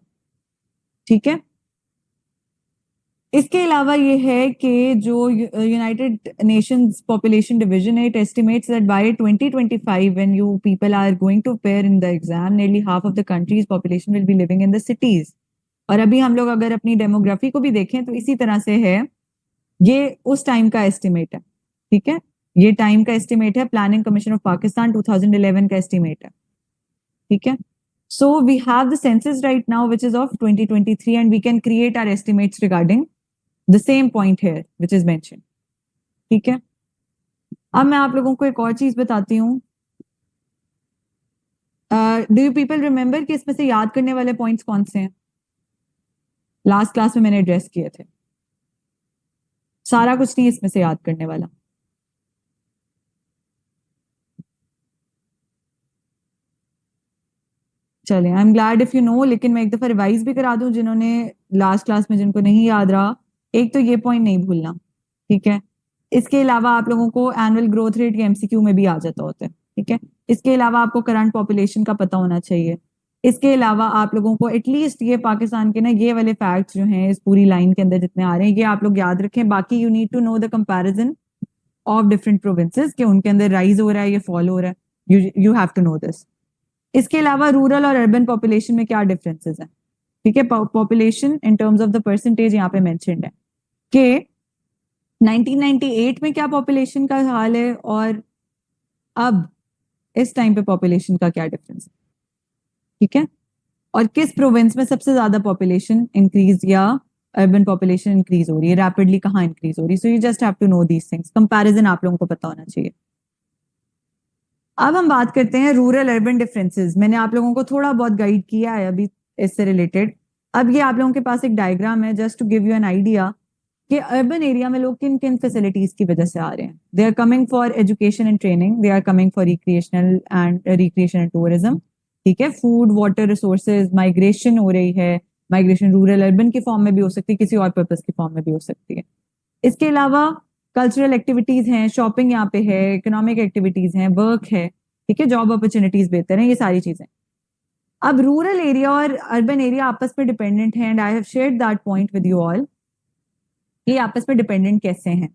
ठीक है, इसके अलावा ये है कि जो यूनाइटेड नेशंस पॉपुलेशन डिवीजन है, it estimates that by 2025 when you people are going to appear in the exam, nearly half of the country's population will be living in the cities. और अभी हम लोग अगर अपनी डेमोग्राफी को भी देखें तो इसी तरह से है, ये उस टाइम का एस्टिमेट है। ठीक है, ये टाइम का एस्टिमेट है, प्लानिंग कमीशन ऑफ पाकिस्तान 2011 का एस्टिमेट है, ठीक है। So we have the census right now, which is of 2023, and we can create our estimates regarding the same point here, which is mentioned. ठीक है। अब मैं आप लोगों को एक और चीज बताती हूँ। डू यू पीपल रिमेंबर कि इसमें से याद करने वाले पॉइंट्स कौन से हैं? लास्ट क्लास में मैंने एड्रेस किए थे। सारा कुछ नहीं इसमें से याद करने वाला। चलिए, I am glad if you know, लेकिन मैं एक दफा रिवाइज भी करा दूं जिन्होंने लास्ट क्लास में, जिनको नहीं याद रहा। एक तो ये पॉइंट नहीं भूलना, ठीक है। इसके अलावा आप लोगों को एनुअल ग्रोथ रेट के एमसीक्यू में भी आ जाता होता है, ठीक है। इसके अलावा आपको करंट पॉपुलेशन का पता होना चाहिए। इसके अलावा आप लोगों को एटलीस्ट ये पाकिस्तान के ना ये वाले फैक्ट्स जो हैं इस पूरी लाइन के अंदर जितने आ रहे हैं, ये आप लोग याद रखें। बाकी you need to know the comparison of different provinces कि उनके अंदर राइज हो रहा है या फॉल हो रहा है। You have to know this. इसके अलावा रूरल और अर्बन पॉपुलेशन में क्या डिफरेंसेस हैं, ठीक है। Population in terms of the percentage यहाँ पे मेंशन्ड है कि 1998 में क्या पॉपुलेशन का हाल है और अब इस टाइम पे पॉपुलेशन का क्या डिफरेंस है, ठीक है। और किस प्रोविंस में सबसे ज्यादा पॉपुलेशन इंक्रीज या अर्बन पॉपुलेशन इंक्रीज हो रही है, रैपिडली कहाँ इंक्रीज हो रही है। So you just have to know these things, comparison आप लोगों को पता होना चाहिए। अब हम बात करते हैं रूरल अर्बन डिफरेंसेस। मैंने आप लोगों को थोड़ा बहुत गाइड किया है अभी इससे रिलेटेड। अब ये आप लोगों के पास एक डायग्राम है just to give you an idea कि अर्बन एरिया में लोग किन किन फैसिलिटीज की वजह से आ रहे हैं। They are coming for education and training, they are coming for recreation and tourism, ठीक है। फूड, वाटर रिसोर्सेज, माइग्रेशन हो रही है। माइग्रेशन रूरल अर्बन की फॉर्म में भी हो सकती है, किसी और पर्पज की फॉर्म में भी हो सकती है। इसके अलावा कल्चरल एक्टिविटीज हैं, शॉपिंग यहाँ पे है, इकोनॉमिक एक्टिविटीज हैं, वर्क है, ठीक है, जॉब अपॉर्चुनिटीज बेहतर हैं, ये सारी चीजें। अब रूरल एरिया और अर्बन एरिया आपस में डिपेंडेंट हैं, and I have shared that point with you all. ये आपस में डिपेंडेंट कैसे हैं?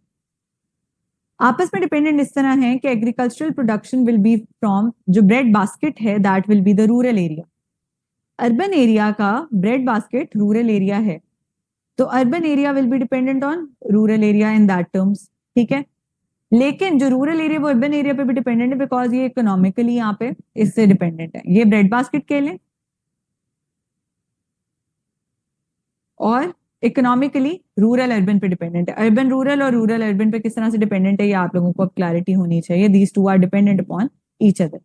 आपस में डिपेंडेंट इस तरह है कि agricultural production will be from, जो ब्रेड बास्केट है that will be the rural area. Urban area का ब्रेड बास्केट रूरल एरिया है, तो urban area will be dependent on rural area in that terms, ठीक है। लेकिन जो रूरल एरिया वो अर्बन एरिया पे भी डिपेंडेंट है, बिकॉज ये इकोनॉमिकली यहाँ पे इससे डिपेंडेंट है। ये ब्रेड बास्केट के लिए और इकोनॉमिकली रूरल अर्बन पे डिपेंडेंट है। अर्बन रूरल और रूरल अर्बन पे किस तरह से डिपेंडेंट है ये आप लोगों को अब क्लैरिटी होनी चाहिए। These two are dependent upon each other,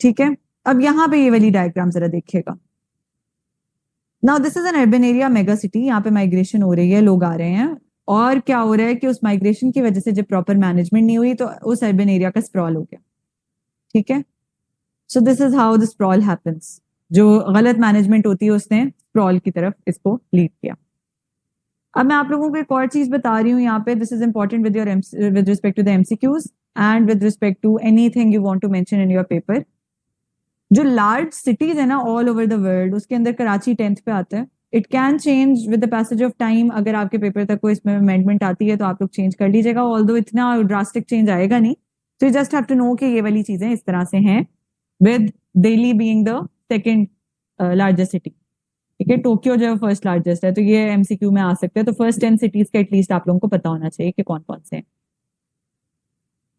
ठीक है। अब यहाँ पे ये वाली डायग्राम जरा देखिएगा। Now this is an urban area, mega city. यहाँ पे माइग्रेशन हो रही है, लोग आ रहे हैं, और क्या हो रहा है कि उस माइग्रेशन की वजह से जब प्रॉपर मैनेजमेंट नहीं हुई तो उस अर्बन एरिया का स्प्रॉल हो गया, ठीक है। So this is how the sprawl happens. जो गलत मैनेजमेंट होती है उसने स्प्रॉल की तरफ इसको लीड किया। अब मैं आप लोगों को एक और चीज बता रही हूँ यहाँ पे। This is important with respect to the MCQs and with respect to anything you want to mention in your paper. जो लार्ज सिटीज है ना ऑल ओवर द वर्ल्ड, उसके अंदर कराची 10th पे आता है। It can change with the passage of time. अगर आपके पेपर तक कोई इसमें अमेंडमेंट आती है तो आप लोग चेंज कर लीजिएगा, ऑल्दो इतना ड्रास्टिक चेंज आएगा नहीं। तो you just have to know कि ये वाली चीजें इस तरह से हैं, with Delhi being the second largest city, ठीक है। टोक्यो जो है फर्स्ट लार्जेस्ट है, तो ये एमसीक्यू में आ सकते हैं। तो फर्स्ट 10 सिटीज का एटलीस्ट आप लोगों को पता होना चाहिए कि कौन कौन से हैं,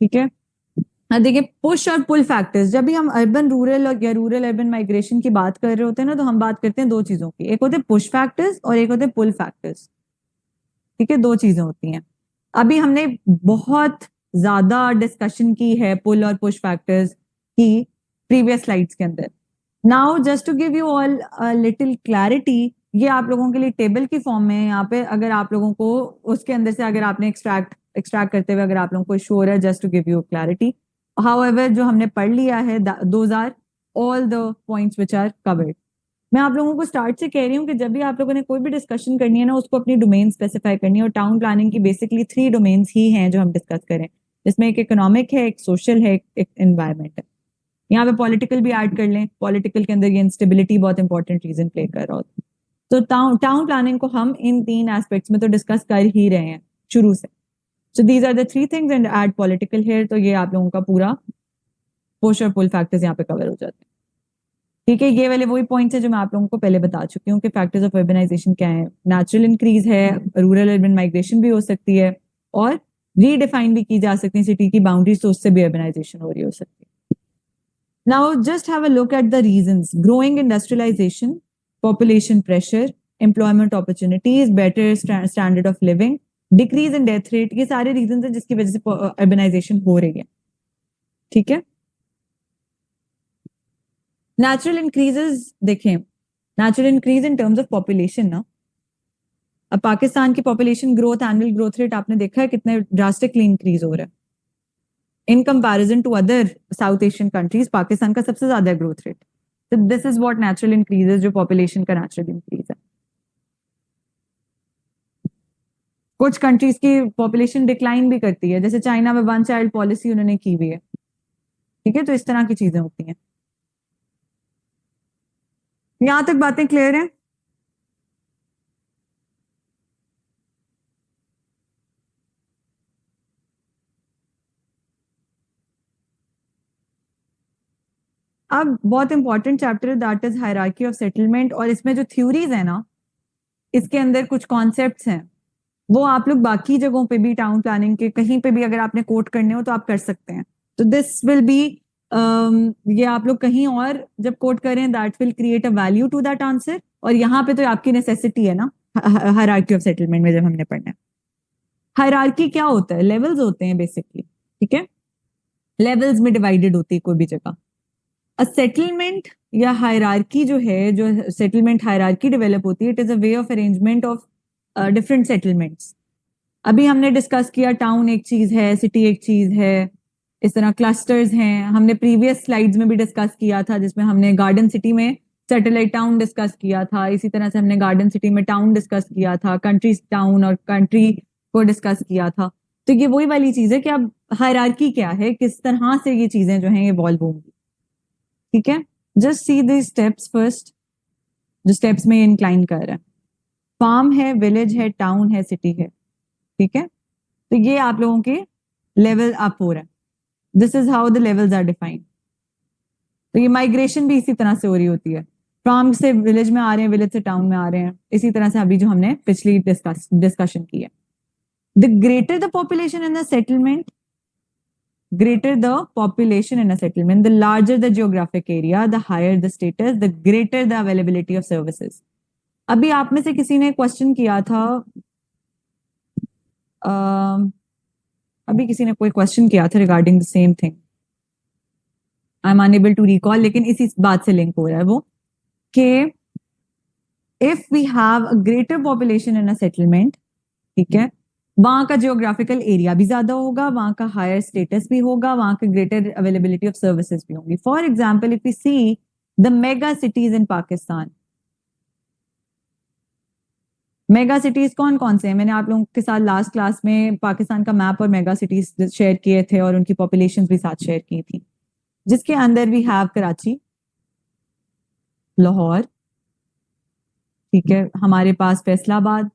ठीक है। देखिए, पुश और पुल फैक्टर्स। जब भी हम अर्बन रूरल और या रूरल अर्बन माइग्रेशन की बात कर रहे होते हैं ना, तो हम बात करते हैं दो चीजों की। एक होते हैं पुश फैक्टर्स और एक होते हैं पुल फैक्टर्स, ठीक है। दो चीजें होती हैं। अभी हमने बहुत ज्यादा डिस्कशन की है पुल और पुश फैक्टर्स की प्रीवियस स्लाइड्स के अंदर। Now just to give you all little clarity, ये आप लोगों के लिए टेबल की फॉर्म में है यहाँ पे। अगर आप लोगों को उसके अंदर से अगर आपने एक्सट्रैक्ट करते हुए अगर आप लोगों को शो है, just to give you clarity. However जो हमने पढ़ लिया है, those are all the points which are covered. मैं आप लोगों को स्टार्ट से कह रही हूँ कि जब भी आप लोगों ने कोई भी डिस्कशन करनी है ना, उसको अपनी डोमेन स्पेसिफाई करनी है। और टाउन प्लानिंग की बेसिकली 3 डोमेन्स ही हैं जो हम डिस्कस करें, जिसमें एक इकोनॉमिक है, एक सोशल है, एक एनवायरमेंट है। यहाँ पे पॉलिटिकल भी ऐड कर लें। पॉलिटिकल के अंदर ये इंस्टेबिलिटी बहुत इंपॉर्टेंट रीजन प्ले कर रहा होता है। तो टाउन प्लानिंग को हम इन 3 एस्पेक्ट्स में तो डिस्कस कर ही रहे हैं शुरू से। So these are the 3 things and add political here. तो ये आप लोगों का पूरा पुश और पुल फैक्टर्स यहाँ पे कवर हो जाते हैं, ठीक है। ये वाले वही पॉइंट्स है जो मैं आप लोगों को पहले बता चुकी हूँ कि फैक्टर्स ऑफ अर्बनाइजेशन क्या है। नेचुरल इंक्रीज है, रूरल अर्बन माइग्रेशन भी हो सकती है, और रीडिफाइन भी की जा सकती है सिटी की बाउंड्रीज, तो उससे भी अर्बनाइजेशन हो रही हो सकती है। Now just have a look at the reasons. Growing industrialisation, population pressure, employment opportunities, better standard of living, decrease in death rate, ये सारे रीजन है जिसकी वजह से अर्बनाइजेशन हो रही है। ठीक है, नेचुरल इंक्रीजेस देखें, natural increase in terms of population ना, अब पाकिस्तान की population growth, annual growth rate आपने देखा है कितने ड्रास्टिकली इंक्रीज हो रहा है in comparison to other South Asian countries. Pakistan का सबसे ज्यादा ग्रोथ रेट। तो this is what natural increases, जो पॉपुलेशन का नेचुरल इंक्रीज है। कुछ कंट्रीज की पॉपुलेशन डिक्लाइन भी करती है, जैसे चाइना में 1 चाइल्ड पॉलिसी उन्होंने की हुई है। ठीक है, तो इस तरह की चीजें होती हैं। यहां तक बातें क्लियर हैं? अब बहुत इंपॉर्टेंट चैप्टर है, that is hierarchy of settlement. और इसमें जो थ्योरीज है ना, इसके अंदर कुछ कॉन्सेप्ट्स हैं, वो आप लोग बाकी जगहों पे भी, टाउन प्लानिंग के कहीं पे भी अगर आपने कोट करने हो तो आप कर सकते हैं। तो दिस विल बी, ये आप लोग कहीं और जब कोट करें, that will create a value to that answer. और यहाँ पे तो आपकी नेसेसिटी है ना, हायरार्की ऑफ सेटलमेंट में जब हमने पढ़ना है। हायरार्की क्या होता है? लेवल्स होते हैं बेसिकली। ठीक है, लेवल्स में डिवाइडेड होती है कोई भी जगह। अ सेटलमेंट या हायरार्की जो है, जो सेटलमेंट हायरार्की डेवलप होती है, it is a way of arrangement of different settlements. अभी हमने डिस्कस किया टाउन एक चीज है, सिटी एक चीज है, इस तरह क्लस्टर्स हैं। हमने प्रीवियस स्लाइड्स में भी डिस्कस किया था, जिसमें हमने गार्डन सिटी में सैटेलाइट टाउन डिस्कस किया था। इसी तरह से हमने गार्डन सिटी में टाउन डिस्कस किया था, कंट्री टाउन और कंट्री को डिस्कस किया था। तो ये वही वाली चीज है कि अब हायरार्की क्या है, किस तरह से ये चीजें जो हैं इवॉल्व होंगी। ठीक है, just see the steps first, जो स्टेप्स में इंक्लाइन कर रहा है। फार्म है, विलेज है, टाउन है, सिटी है। ठीक है, तो ये आप लोगों के लेवल अप हो रहा है। This is how the levels are defined. तो ये माइग्रेशन भी इसी तरह से हो रही होती है, फार्म से विलेज में आ रहे हैं, विलेज से टाउन में आ रहे हैं, इसी तरह से अभी जो हमने पिछली डिस्कशन की है। The greater the population in the settlement, greater the population in a settlement, the larger the geographic area, the higher the status, the greater the availability of services. अभी आप में से किसी ने क्वेश्चन किया था, अभी किसी ने कोई क्वेश्चन किया था regarding the same thing, I am unable to recall, लेकिन इसी बात से लिंक हो रहा है वो, कि if we have a greater population in a settlement, ठीक है, वहां का जियोग्राफिकल एरिया भी ज्यादा होगा, वहां का हायर स्टेटस भी होगा, वहां का ग्रेटर अवेलेबिलिटी ऑफ सर्विसेज भी होंगी। For example, if you see the mega cities in Pakistan, mega cities कौन कौन से हैं? मैंने आप लोगों के साथ लास्ट क्लास में पाकिस्तान का मैप और मेगा सिटीज शेयर किए थे और उनकी पॉपुलेशन भी साथ शेयर की थी, जिसके अंदर वी हैव कराची, लाहौर, ठीक है, हमारे पास फैसलाबाद,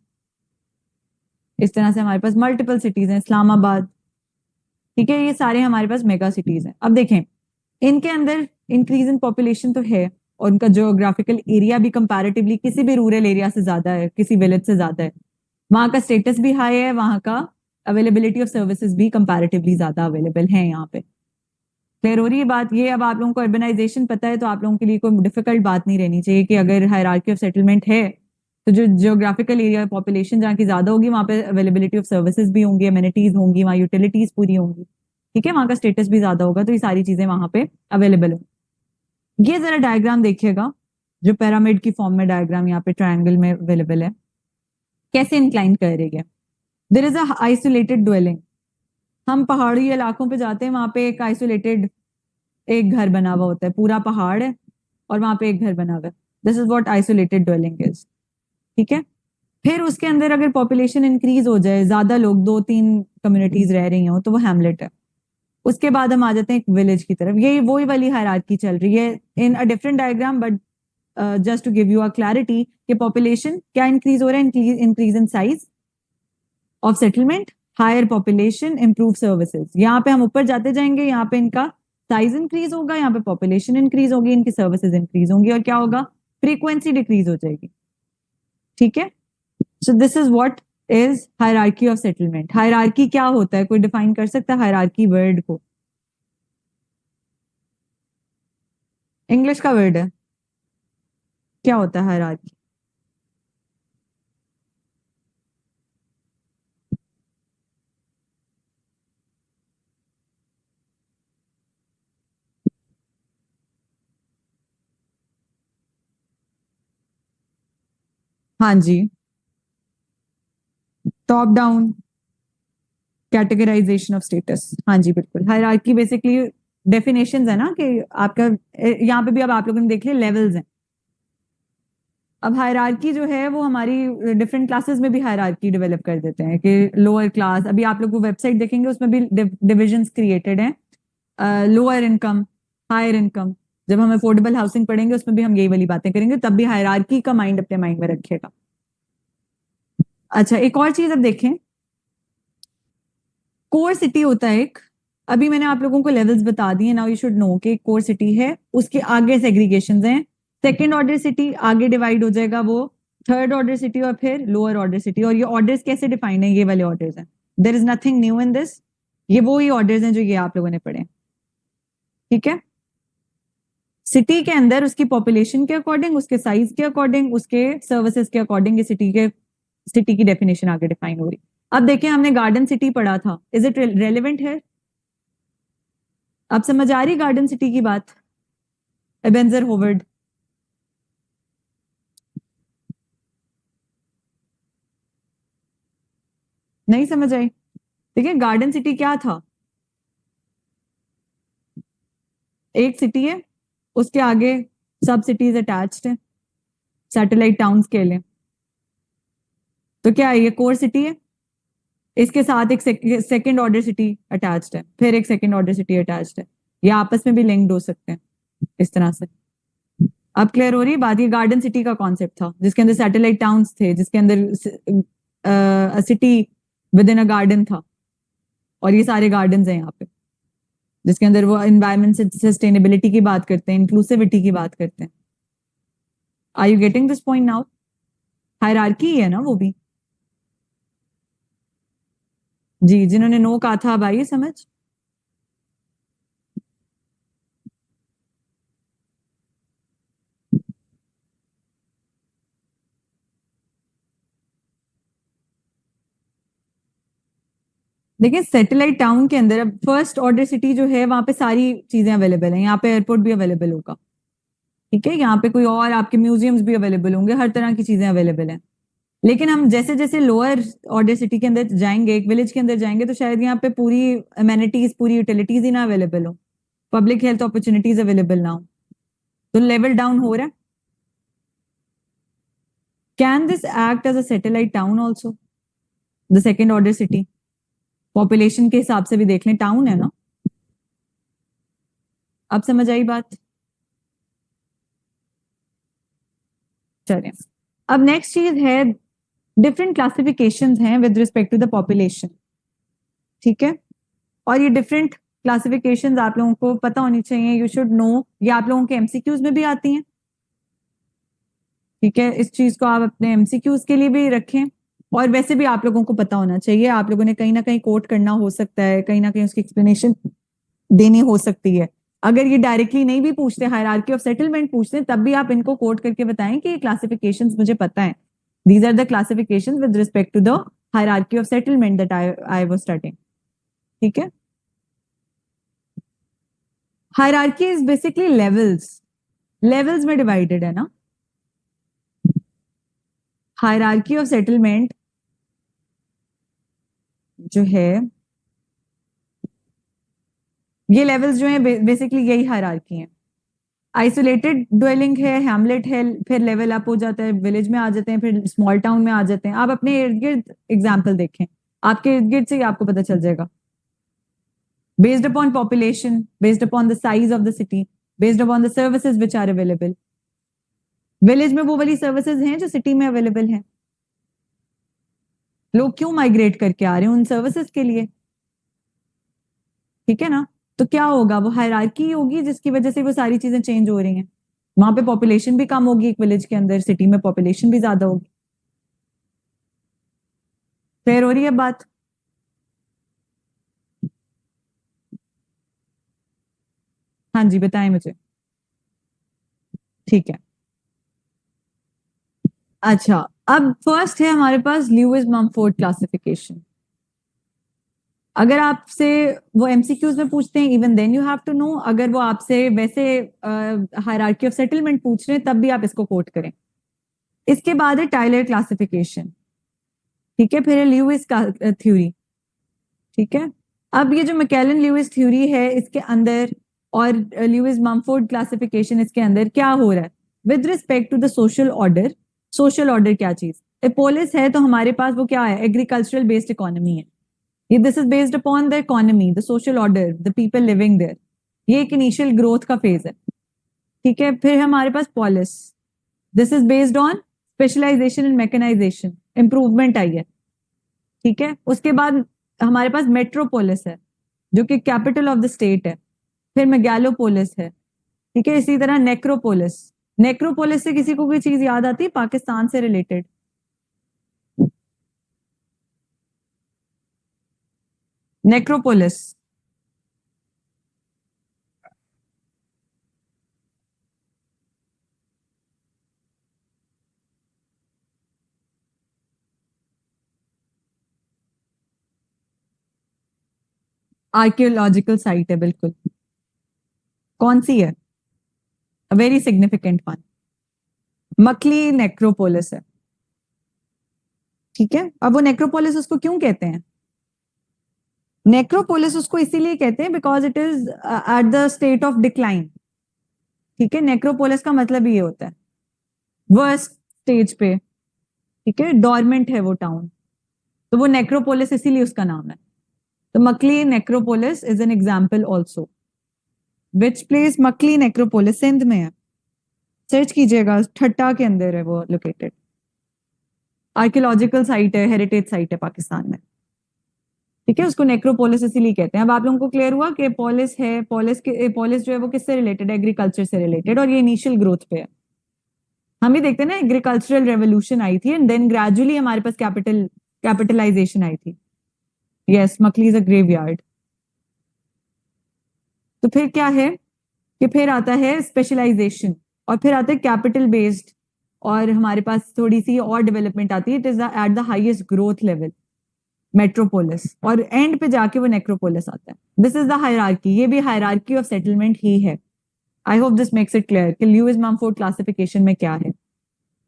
इस तरह से हमारे पास मल्टीपल सिटीज हैं, इस्लामाबाद। ठीक है, ये सारे हमारे पास मेगा सिटीज हैं। अब देखें, इनके अंदर इंक्रीज इन पॉपुलेशन तो है, और उनका जियोग्राफिकल एरिया भी कंपैरेटिवली किसी भी रूरल एरिया से ज्यादा है, किसी विलेज से ज्यादा है, वहां का स्टेटस भी हाई है, वहां का अवेलेबिलिटी ऑफ सर्विसेज भी कंपैरेटिवली ज्यादा अवेलेबल है यहाँ पे। क्लियर हो रही है बात? ये अब आप लोगों को अर्बनाइजेशन पता है, तो आप लोगों के लिए कोई डिफिकल्ट बात नहीं रहनी चाहिए कि अगर हायरार्की ऑफ सेटलमेंट है, तो जो जियोग्राफिकल एरिया पॉपुलेशन जहाँ की ज्यादा होगी, वहां पे अवेलेबिलिटी ऑफ सर्विसेज भी होंगी, अमेनिटीज होंगी, वहाँ यूटिलिटीज पूरी होंगी। ठीक है, वहां का स्टेटस भी ज्यादा होगा, तो ये सारी चीजें वहां पे अवेलेबल होंगी। ये जरा डायग्राम देखिएगा, जो पिरामिड की फॉर्म में डायग्राम यहाँ पे ट्रायंगल में अवेलेबल है, कैसे इंक्लाइन कर रही है। There is a isolated dwelling, हम पहाड़ी इलाकों पे जाते हैं, वहां पे एक आइसोलेटेड एक घर बना हुआ होता है, पूरा पहाड़ है और वहां पे एक घर बना हुआ है। This is what isolated dwelling is. ठीक है, फिर उसके अंदर अगर पॉपुलेशन इंक्रीज हो जाए, ज्यादा लोग, 2-3 कम्युनिटीज रह रही हो, तो वो हैमलेट है। उसके बाद हम आ जाते हैं एक विलेज की तरफ। ये वही वाली हायरार्की चल रही है in a different diagram, but just to give you a clarity कि पॉपुलेशन क्या इंक्रीज हो रहा है, increase in size of settlement, higher population, improve services. यहाँ पे हम ऊपर जाते जाएंगे, यहाँ पे इनका साइज इंक्रीज होगा, यहाँ पे पॉपुलेशन इंक्रीज होगी, इनकी सर्विसेज इंक्रीज होंगी, और क्या होगा, फ्रीक्वेंसी डिक्रीज हो जाएगी। ठीक है, so this is what is hierarchy of settlement. Hierarchy क्या होता है, कोई डिफाइन कर सकता है हायरार्की वर्ड को? इंग्लिश का वर्ड है, क्या होता है हायरार्की? हाँ जी, top down categorization of status. हाँ जी बिल्कुल, हायरार्की बेसिकली डेफिनेशंस है ना कि आपका यहाँ पे भी अब आप लोगों ने देख लिया लेवल्स हैं। अब हायरार्की जो है वो हमारी डिफरेंट क्लासेस में भी हायरार्की डेवलप कर देते हैं कि लोअर क्लास, अभी आप लोग वेबसाइट देखेंगे उसमें भी डिविजन्स क्रिएटेड हैं, लोअर इनकम, हायर इनकम। जब हम अफोर्डेबल हाउसिंग पढ़ेंगे उसमें भी हम यही वाली बातें करेंगे, तब भी हायरार्की का माइंड अपने माइंड में रखिएगा। अच्छा, एक और चीज अब देखें, कोर सिटी होता है एक। अभी मैंने आप लोगों को लेवल्स बता दिए, नाउ यू शुड नो कि कोर सिटी है, उसके आगे सेग्रीगेशंस हैं। सेकंड ऑर्डर सिटी आगे डिवाइड हो जाएगा वो थर्ड ऑर्डर सिटी और फिर लोअर ऑर्डर सिटी। और ये ऑर्डर्स कैसे डिफाइन है, ये वाले ऑर्डर्स हैं, there is nothing new in this. ये वो ही ऑर्डर्स हैं जो ये आप लोगों ने पढ़े, ठीक है। सिटी के अंदर उसकी पॉपुलेशन के अकॉर्डिंग, उसके साइज के अकॉर्डिंग, उसके सर्विसेज के अकॉर्डिंग ये सिटी की डेफिनेशन आगे डिफाइन हो रही। अब देखिए, हमने गार्डन सिटी पढ़ा था, इज इट रेलिवेंट है? अब समझ आ रही गार्डन सिटी की बात? एबेंजर होवर्ड, नहीं समझ आई? देखिए, गार्डन सिटी क्या था, एक सिटी है, उसके आगे सब सिटीज अटैच्ड है, सैटेलाइट टाउन्स के लिए। तो क्या है, ये कोर सिटी है, इसके साथ एक सेकंड ऑर्डर सिटी अटैच्ड है, फिर एक सेकंड ऑर्डर सिटी अटैच्ड है, ये आपस में भी लिंक्ड हो सकते हैं इस तरह से। अब क्लियर हो रही है बात? ये गार्डन सिटी का कॉन्सेप्ट था जिसके अंदर सैटेलाइट टाउन्स थे, जिसके अंदर city with in a garden था, और ये सारे गार्डन हैं यहाँ पे, जिसके अंदर वो एनवायरमेंट से सस्टेनेबिलिटी की बात करते हैं, इंक्लूसिविटी की बात करते हैं। Are you getting this point now? Hierarchy है ना वो भी। जी, जिन्होंने नो कहा था, अब आइए समझ। देखिए, सैटेलाइट टाउन के अंदर अब फर्स्ट ऑर्डर सिटी जो है वहां पे सारी चीजें अवेलेबल है, यहाँ पे एयरपोर्ट भी अवेलेबल होगा, ठीक है, यहाँ पे कोई और आपके म्यूजियम्स भी अवेलेबल होंगे, हर तरह की चीजें अवेलेबल हैं। लेकिन हम जैसे जैसे लोअर ऑर्डर सिटी के अंदर जाएंगे, एक विलेज के अंदर जाएंगे, तो शायद यहाँ पे पूरी अमेनिटीज, पूरी यूटिलिटीज ही ना अवेलेबल हो, पब्लिक हेल्थ अपॉर्चुनिटीज अवेलेबल ना हो, तो लेवल डाउन हो रहा है। Can this act as a satellite town also, the second order city? Population के हिसाब से भी देख लें, टाउन है ना। अब समझ आई बात? चलिए, अब नेक्स्ट चीज है, डिफरेंट क्लासिफिकेशंस हैं with respect to the population, ठीक है। और ये डिफरेंट क्लासिफिकेशंस आप लोगों को पता होनी चाहिए, यू शुड नो, ये आप लोगों के एमसीक्यूज में भी आती हैं, ठीक है। इस चीज को आप अपने एमसीक्यूज के लिए भी रखें, और वैसे भी आप लोगों को पता होना चाहिए, आप लोगों ने कहीं ना कहीं कोट करना हो सकता है, कहीं ना कहीं उसकी एक्सप्लेनेशन देनी हो सकती है। अगर ये डायरेक्टली नहीं भी पूछते, हायरार्की ऑफ सेटलमेंट पूछते हैं, तब भी आप इनको कोट करके बताएं कि ये क्लासिफिकेशंस मुझे पता है, these are the classifications with respect to the hierarchy of settlement that I was studying, ठीक है। Hierarchy is basically levels, levels में डिवाइडेड है ना। हायरार्की ऑफ सेटलमेंट जो है, ये लेवल्स जो है बेसिकली यही हायरार्की है। आइसोलेटेड ड्वेलिंग है, हैमलेट है, फिर लेवल अप हो जाता है, विलेज में आ जाते हैं, फिर स्मॉल टाउन में आ जाते हैं। आप अपने इर्द गिर्द एग्जाम्पल देखें, आपके इर्द गिर्द से ही आपको पता चल जाएगा। Based upon population, based upon the size of the city, based upon the services which are available. Village में वो वाली सर्विसेज हैं जो सिटी में अवेलेबल हैं। लोग क्यों माइग्रेट करके आ रहे हैं? उन सर्विसेज के लिए, ठीक है ना। तो क्या होगा, वो हायरार्की होगी जिसकी वजह से वो सारी चीजें चेंज हो रही हैं। वहां पे पॉपुलेशन भी कम होगी एक विलेज के अंदर, सिटी में पॉपुलेशन भी ज्यादा होगी। क्लियर हो रही है बात? हाँ जी, बताएं मुझे। ठीक है। अच्छा, अब फर्स्ट है हमारे पास ल्यूइस मम्फोर्ड क्लासिफिकेशन। अगर आपसे वो एमसीक्यूज में पूछते हैं, even then you have to know. अगर वो आपसे वैसे हायरार्की ऑफ सेटलमेंट पूछ रहे हैं, तब भी आप इसको कोट करें। इसके बाद है टाइलर क्लासिफिकेशन। ठीक है, फिर है ल्यूइस का थ्योरी। ठीक है, अब ये जो मैकेलन ल्यूइस थ्योरी है, इसके अंदर और ल्यूइस मम्फोर्ड क्लासिफिकेशन, इसके अंदर क्या हो रहा है with respect to the social order. Social order क्या चीज? ए पोलिस है तो हमारे पास वो क्या है? एग्रीकल्चरल बेस्ड इकोनॉमी है। ये this is based upon the economy, the social order, the people living there. ये एक इनिशियल ग्रोथ का फेज है। ठीक है, फिर हमारे पास polis. This is based on specialization and mechanization, improvement आई है। ठीक है, उसके बाद हमारे पास मेट्रोपोलिस है, जो कि कैपिटल ऑफ द स्टेट है। फिर मेगालोपोलिस है। ठीक है, इसी तरह नेक्रोपोलिस। नेक्रोपोलिस से किसी को कोई चीज याद आती है पाकिस्तान से रिलेटेड? नेक्रोपोलिस। आर्कियोलॉजिकल साइट है, बिल्कुल। कौन सी है? Very significant one. Makli necropolis है। ठीक है, अब वो नेक्रोपोलिस उसको क्यों कहते हैं? नेक्रोपोलिस उसको इसीलिए कहते हैं because it is at the state of decline. ठीक है, नेक्रोपोलिस का मतलब ये होता है वर्स्ट स्टेज पे। ठीक है, डॉर्मेंट है वो टाउन, तो वो नेक्रोपोलिस इसीलिए उसका नाम है। तो Makli necropolis is an example also. Which place? Makli necropolis Sindh में है। सर्च कीजिएगा, ठट्टा के अंदर है वो लोकेटेड। आर्कियोलॉजिकल साइट है, हेरिटेज साइट है पाकिस्तान में। ठीक है, उसको नेक्रोपोलिस इसीलिए कहते हैं। अब आप लोगों को क्लियर हुआ कि पोलिस है, पोलिस जो है वो किससे रिलेटेड है? एग्रीकल्चर से रिलेटेड, और ये इनिशियल ग्रोथ पे है। हम ही देखते हैं ना, एग्रीकल्चरल रेवोल्यूशन आई थी एंड देन ग्रेजुअली हमारे पास कैपिटलाइजेशन आई थी। Yes, मकली is a graveyard. तो फिर क्या है कि फिर आता है स्पेशलाइजेशन, और फिर आता है कैपिटल बेस्ड, और हमारे पास थोड़ी सी और डेवलपमेंट आती है। It is at the highest growth level metropolis, और एंड पे जाके वो नेक्रोपोलिस आता है। This is the hierarchy. ये भी हायरार्की ऑफ सेटलमेंट ही है। I hope this makes it clear कि ल्यूइस मम्फोर्ड क्लासिफिकेशन में क्या है।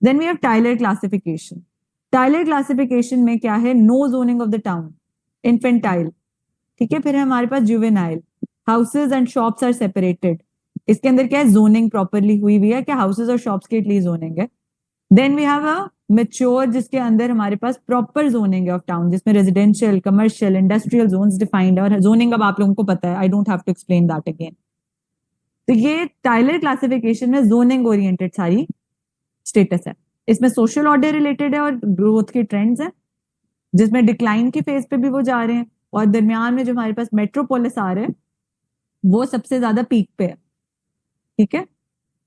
Then we have Tyler classification. Tyler classification में क्या है? No zoning of the town, infantile. ठीक है, फिर है हमारे पास juvenile, houses and shops are separated. इसके अंदर क्या है? जोनिंग प्रॉपरली हुई हुई है, क्या हाउसेज और शॉप्स के लिए जोनिंग है। Then we have a mature, जिसके अंदर हमारे पास प्रॉपर जोनिंग है ऑफ टाउन, जिसमें residential, commercial, industrial zones defined है। और जोनिंग अब आप लोगों को पता है, I don't have to explain that again. तो ये टाइलर क्लासिफिकेशन में जोनिंग ओरिएंटेड सारी स्टेटस है। इसमें सोशल ऑर्डर रिलेटेड है और ग्रोथ के ट्रेंड्स है, जिसमें डिक्लाइन की फेज पे भी वो जा रहे हैं, और दरमियान में जो हमारे पास मेट्रोपोलिस आ रहे हैं, वो सबसे ज्यादा पीक पे है। ठीक है,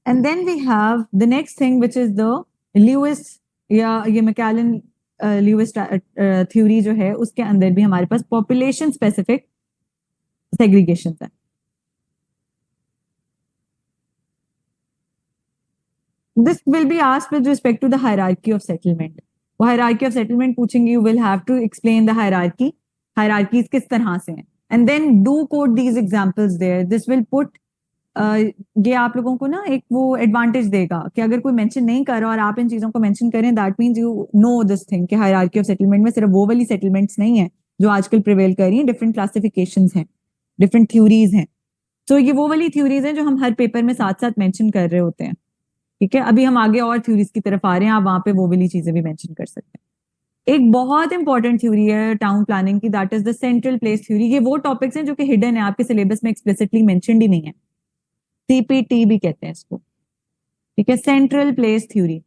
and then we have the next thing which is the Lewis, या ये मैकेलन ल्यूइस थ्योरी जो है, उसके अंदर भी हमारे पास पॉपुलेशन स्पेसिफिक सेग्रीगेशन है। This will be asked with respect to the hierarchy of settlement. वो हायरार्की ऑफ सेटलमेंट पूछेंगे, you will have to explain the hierarchy, hierarchies किस तरह से हैं, and then do quote these examples there. This will put ये आप लोगों को ना एक वो एडवांटेज देगा कि अगर कोई मेंशन नहीं कर रहा और आप इन चीजों को मेंशन करें, that means you know this thing कि हायरार्की ऑफ सेटलमेंट में सिर्फ वो वाली सेटलमेंट्स नहीं है जो आजकल प्रिवेल कर रही हैं, डिफरेंट क्लासिफिकेशंस हैं, डिफरेंट थ्योरीज हैं। तो ये वो वाली थ्योरीज हैं जो हम हर पेपर में साथ साथ मेंशन कर रहे होते हैं। ठीक है, अभी हम आगे और थ्योरीज की तरफ आ रहे हैं, आप वहां पे वो वाली चीजें भी मेंशन कर सकते हैं। एक बहुत इंपॉर्टेंट थ्योरी है टाउन प्लानिंग की, that is the central place theory. ये वो टॉपिक्स हैं जो कि हिडन है, आपके सिलेबस में एक्सप्लिसिटली मेंशनड ही नहीं है। सीपीटी भी कहते हैं इसको। ठीक है, सेंट्रल प्लेस थ्योरी।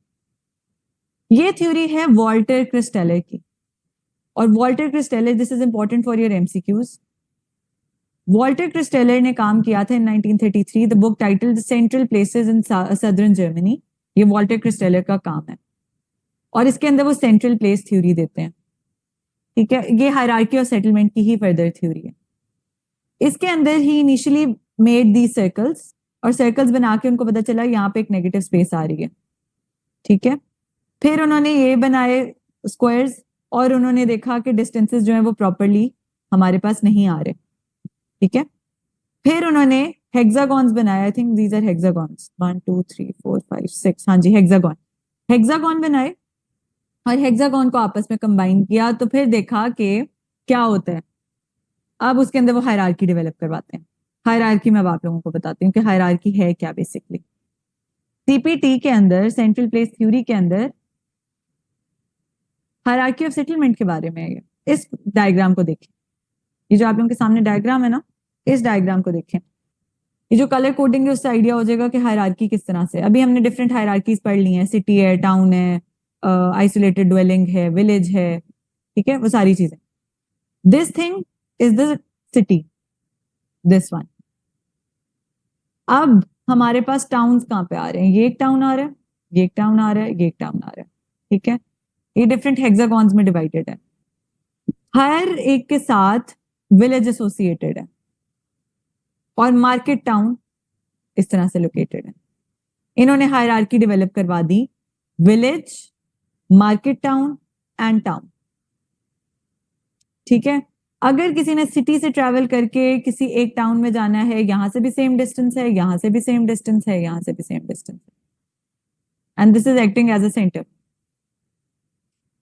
ये थ्योरी है वॉल्टर क्रिस्टेलर की, और Walter Christaller, this is important for your MCQs. Walter Christaller ने काम किया था in 1933, the book titled central places in southern Germany. ये वॉल्टर क्रिस्टेलर का काम है, और इसके अंदर वो सेंट्रल प्लेस थ्योरी देते हैं। ठीक है, ये हायरार्की ऑफ सेटलमेंट की ही फर्दर थ्योरी है। इसके अंदर ही इनिशियली मेड दी सर्कल्स, और सर्कल्स बना के उनको पता चला यहाँ पे एक नेगेटिव स्पेस आ रही है, ठीक है। फिर उन्होंने ये बनाए स्क्वायर्स, और उन्होंने देखा कि डिस्टेंसेस जो है वो प्रॉपरली हमारे पास नहीं आ रहे, ठीक है। फिर उन्होंने हेक्सागॉन्स बनाए, आई थिंक दीज आर हेक्सागॉन्स, 1 2 3 4 5 6, हाँ जी हेक्सागॉन, हेक्सागॉन बनाए और हेक्सागॉन को आपस में कंबाइन किया, तो फिर देखा कि क्या होता है। अब उसके अंदर वो हायरार्की डेवलप करवाते हैं। हायरार्की मैं अब आप लोगों को बताती हूँ कि हायरार्की है क्या बेसिकली। सीपीटी के अंदर, सेंट्रल प्लेस थ्योरी के अंदर, हायरार्की ऑफ सेटलमेंट के बारे में है। इस डायग्राम को देखें, ये जो आप लोगों के सामने डायग्राम है ना, इस डायग्राम को देखें। ये जो कलर कोडिंग है उससे आइडिया हो जाएगा कि हायरार्की किस तरह से। अभी हमने डिफरेंट हायरार्कीज पढ़ ली हैं, सिटी है, टाउन है, आइसोलेटेड ड्वेलिंग है, विलेज है, ठीक है, वो सारी चीजें। This thing is the city, this one. अब हमारे पास टाउन्स कहाँ पे आ रहे हैं, ये एक टाउन आ रहा है, ये एक टाउन आ रहा है, ये एक टाउन आ रहा है, ठीक है। ये डिफरेंट हेक्सागॉन्स में डिवाइडेड है, हर एक के साथ विलेज एसोसिएटेड है, और मार्केट टाउन इस तरह से लोकेटेड है। इन्होंने हायरार्की डेवलप करवा दी, village, market town and town, ठीक है। अगर किसी ने सिटी से ट्रैवल करके किसी एक टाउन में जाना है, यहां से भी सेम डिस्टेंस है, यहां से भी सेम डिस्टेंस है, यहां से भी सेम डिस्टेंस है, and this is acting as a centre.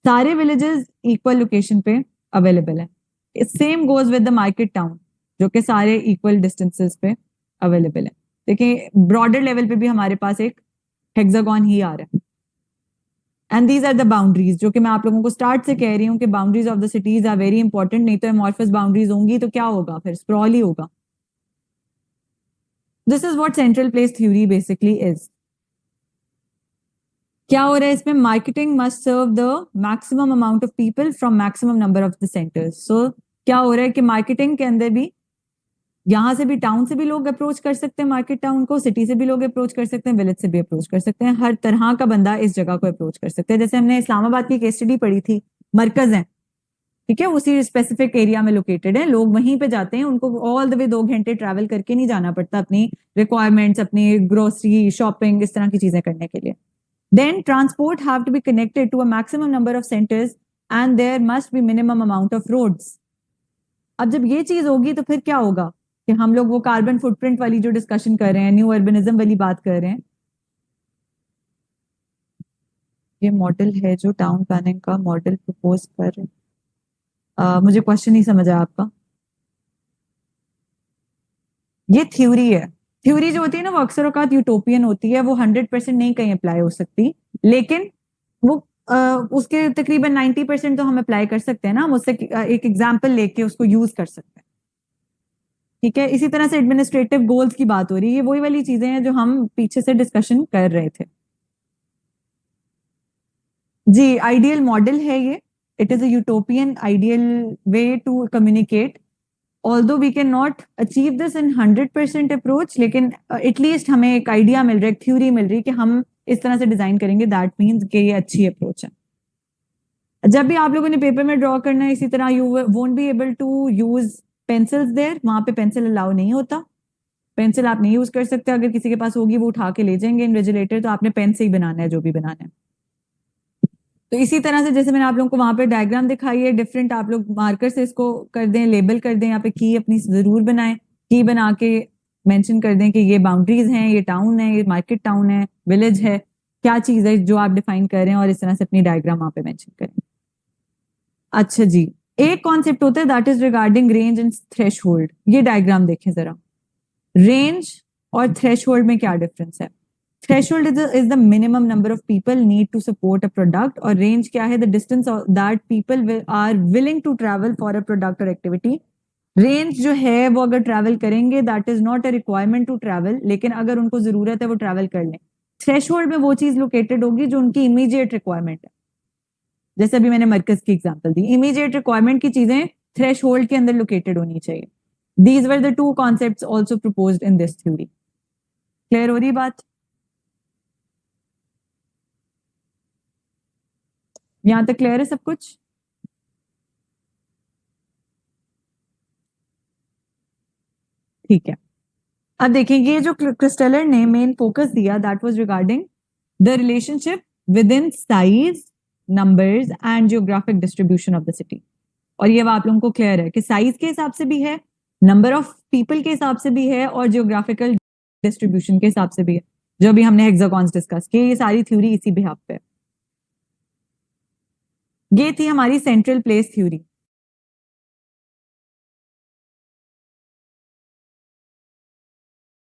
सारे विलेजेस इक्वल लोकेशन पे अवेलेबल है। Same goes with the market town, जो कि सारे इक्वल डिस्टेंसेस पे अवेलेबल है। देखिए ब्रॉडर लेवल पे भी हमारे पास एक हेक्सागॉन ही आ रहा है। And these are the boundaries, जो कि मैं आप लोगों को स्टार्ट से कह रही हूँ कि boundaries of the cities are very important, नहीं तो एमॉर्फस बाउंड्रीज होंगी तो क्या होगा, फिर स्प्रॉल ही होगा। This is what central place theory basically is. क्या हो रहा है इसमें, marketing must serve the maximum amount of people from maximum number of the centers. So क्या हो रहा है कि मार्केटिंग के अंदर भी, यहां से भी टाउन से भी लोग अप्रोच कर सकते हैं मार्केट टाउन को, सिटी से भी लोग अप्रोच कर सकते हैं, विलेज से भी अप्रोच कर सकते हैं, हर तरह का बंदा इस जगह को अप्रोच कर सकते हैं। जैसे हमने इस्लामाबाद की केस स्टडी पढ़ी थी, मरकज है, ठीक है, उसी स्पेसिफिक एरिया में लोकेटेड है, लोग वहीं पे जाते हैं, उनको ऑल द वे 2 घंटे ट्रैवल करके नहीं जाना पड़ता अपनी रिक्वायरमेंट्स, अपनी ग्रोसरी शॉपिंग, इस तरह की चीजें करने के लिए। Then transport have to be connected to a maximum number of centers and there must be minimum amount of roads. अब जब ये चीज होगी तो फिर क्या होगा कि हम लोग वो कार्बन फुटप्रिंट वाली जो डिस्कशन कर रहे हैं, न्यू अर्बनिज्म वाली बात कर रहे हैं, ये मॉडल है जो टाउन प्लानिंग का मॉडल प्रपोज कर रहे हैं। मुझे क्वेश्चन नहीं समझ आया आपका। ये थ्योरी है। थ्योरी जो होती है ना वो अक्सर औकात यूटोपियन होती है, वो 100% नहीं कहीं अप्लाई हो सकती, लेकिन वो उसके तकरीबन 90% तो हम अप्लाई कर सकते हैं ना, हम उससे एक एग्जाम्पल लेके उसको यूज कर सकते हैं, ठीक है। इसी तरह से एडमिनिस्ट्रेटिव गोल्स की बात हो रही है, ये वही वाली चीजें हैं जो हम पीछे से डिस्कशन कर रहे थे। जी आइडियल मॉडल है ये, it is a utopian ideal way to communicate, although we can not achieve this in 100% approach, लेकिन एटलीस्ट हमें एक आइडिया मिल रहा है, एक थ्योरी मिल रही है कि हम इस तरह से डिजाइन करेंगे, दैट मीन्स कि ये अच्छी अप्रोच है। जब भी आप लोगों ने पेपर में ड्रॉ करना है इसी तरह, you won't be able to use pencils there, वहां पे पेंसिल अलाउ नहीं होता, पेंसिल आप नहीं यूज कर सकते, अगर किसी के पास होगी वो उठा के ले जाएंगे इन्विजिलेटर, तो आपने पेन से ही बनाना है जो भी बनाना है। तो इसी तरह से जैसे मैंने आप लोगों को वहां पे डायग्राम दिखाई है, डिफरेंट आप लोग मार्कर से इसको कर दें, लेबल कर दें, यहाँ पे की अपनी जरूर बनाएं, की बना के मेंशन कर दें कि ये बाउंड्रीज हैं, ये टाउन है, ये मार्केट टाउन है, विलेज है, क्या चीज है जो आप डिफाइन कर रहे हैं, और इस तरह से अपनी डायग्राम वहां पे मेंशन करें। अच्छा जी, एक कॉन्सेप्ट होता है that is regarding range and threshold. ये डायग्राम देखें जरा, रेंज और थ्रेशहोल्ड में क्या डिफरेंस है। Threshold is the minimum number of people need to support a product, और रेंज क्या है, the distance that people are willing to travel for a product और एक्टिविटी। रेंज जो है वो अगर ट्रैवल करेंगे that is not a requirement to travel, लेकिन अगर उनको जरूरत है वो ट्रैवल कर लें। थ्रेशहोल्ड में वो चीज लोकेटेड होगी जो उनकी इमीडिएट रिक्वायरमेंट है, जैसे अभी मैंने मरकज की एग्जांपल दी, इमीडिएट रिक्वायरमेंट की चीजें थ्रेशहोल्ड के अंदर लोकेटेड होनी चाहिए। These were the two concepts also proposed in this theory. Clear हो रही बात, यहां तक क्लियर है सब कुछ। ठीक है, अब देखेंगे जो क्रिस्टेलर ने मेन फोकस दिया that was regarding the relationship with in size, numbers and geographic distribution of the city. और ये अब आप लोगों को क्लियर है कि साइज के हिसाब से भी है, नंबर ऑफ पीपल के हिसाब से भी है और जियोग्राफिकल डिस्ट्रीब्यूशन के हिसाब से भी है। जो भी हमने हेक्सागॉन्स डिस्कस किए, ये सारी थ्योरी इसी बिहाफ पे है। ये थी हमारी सेंट्रल प्लेस थ्योरी।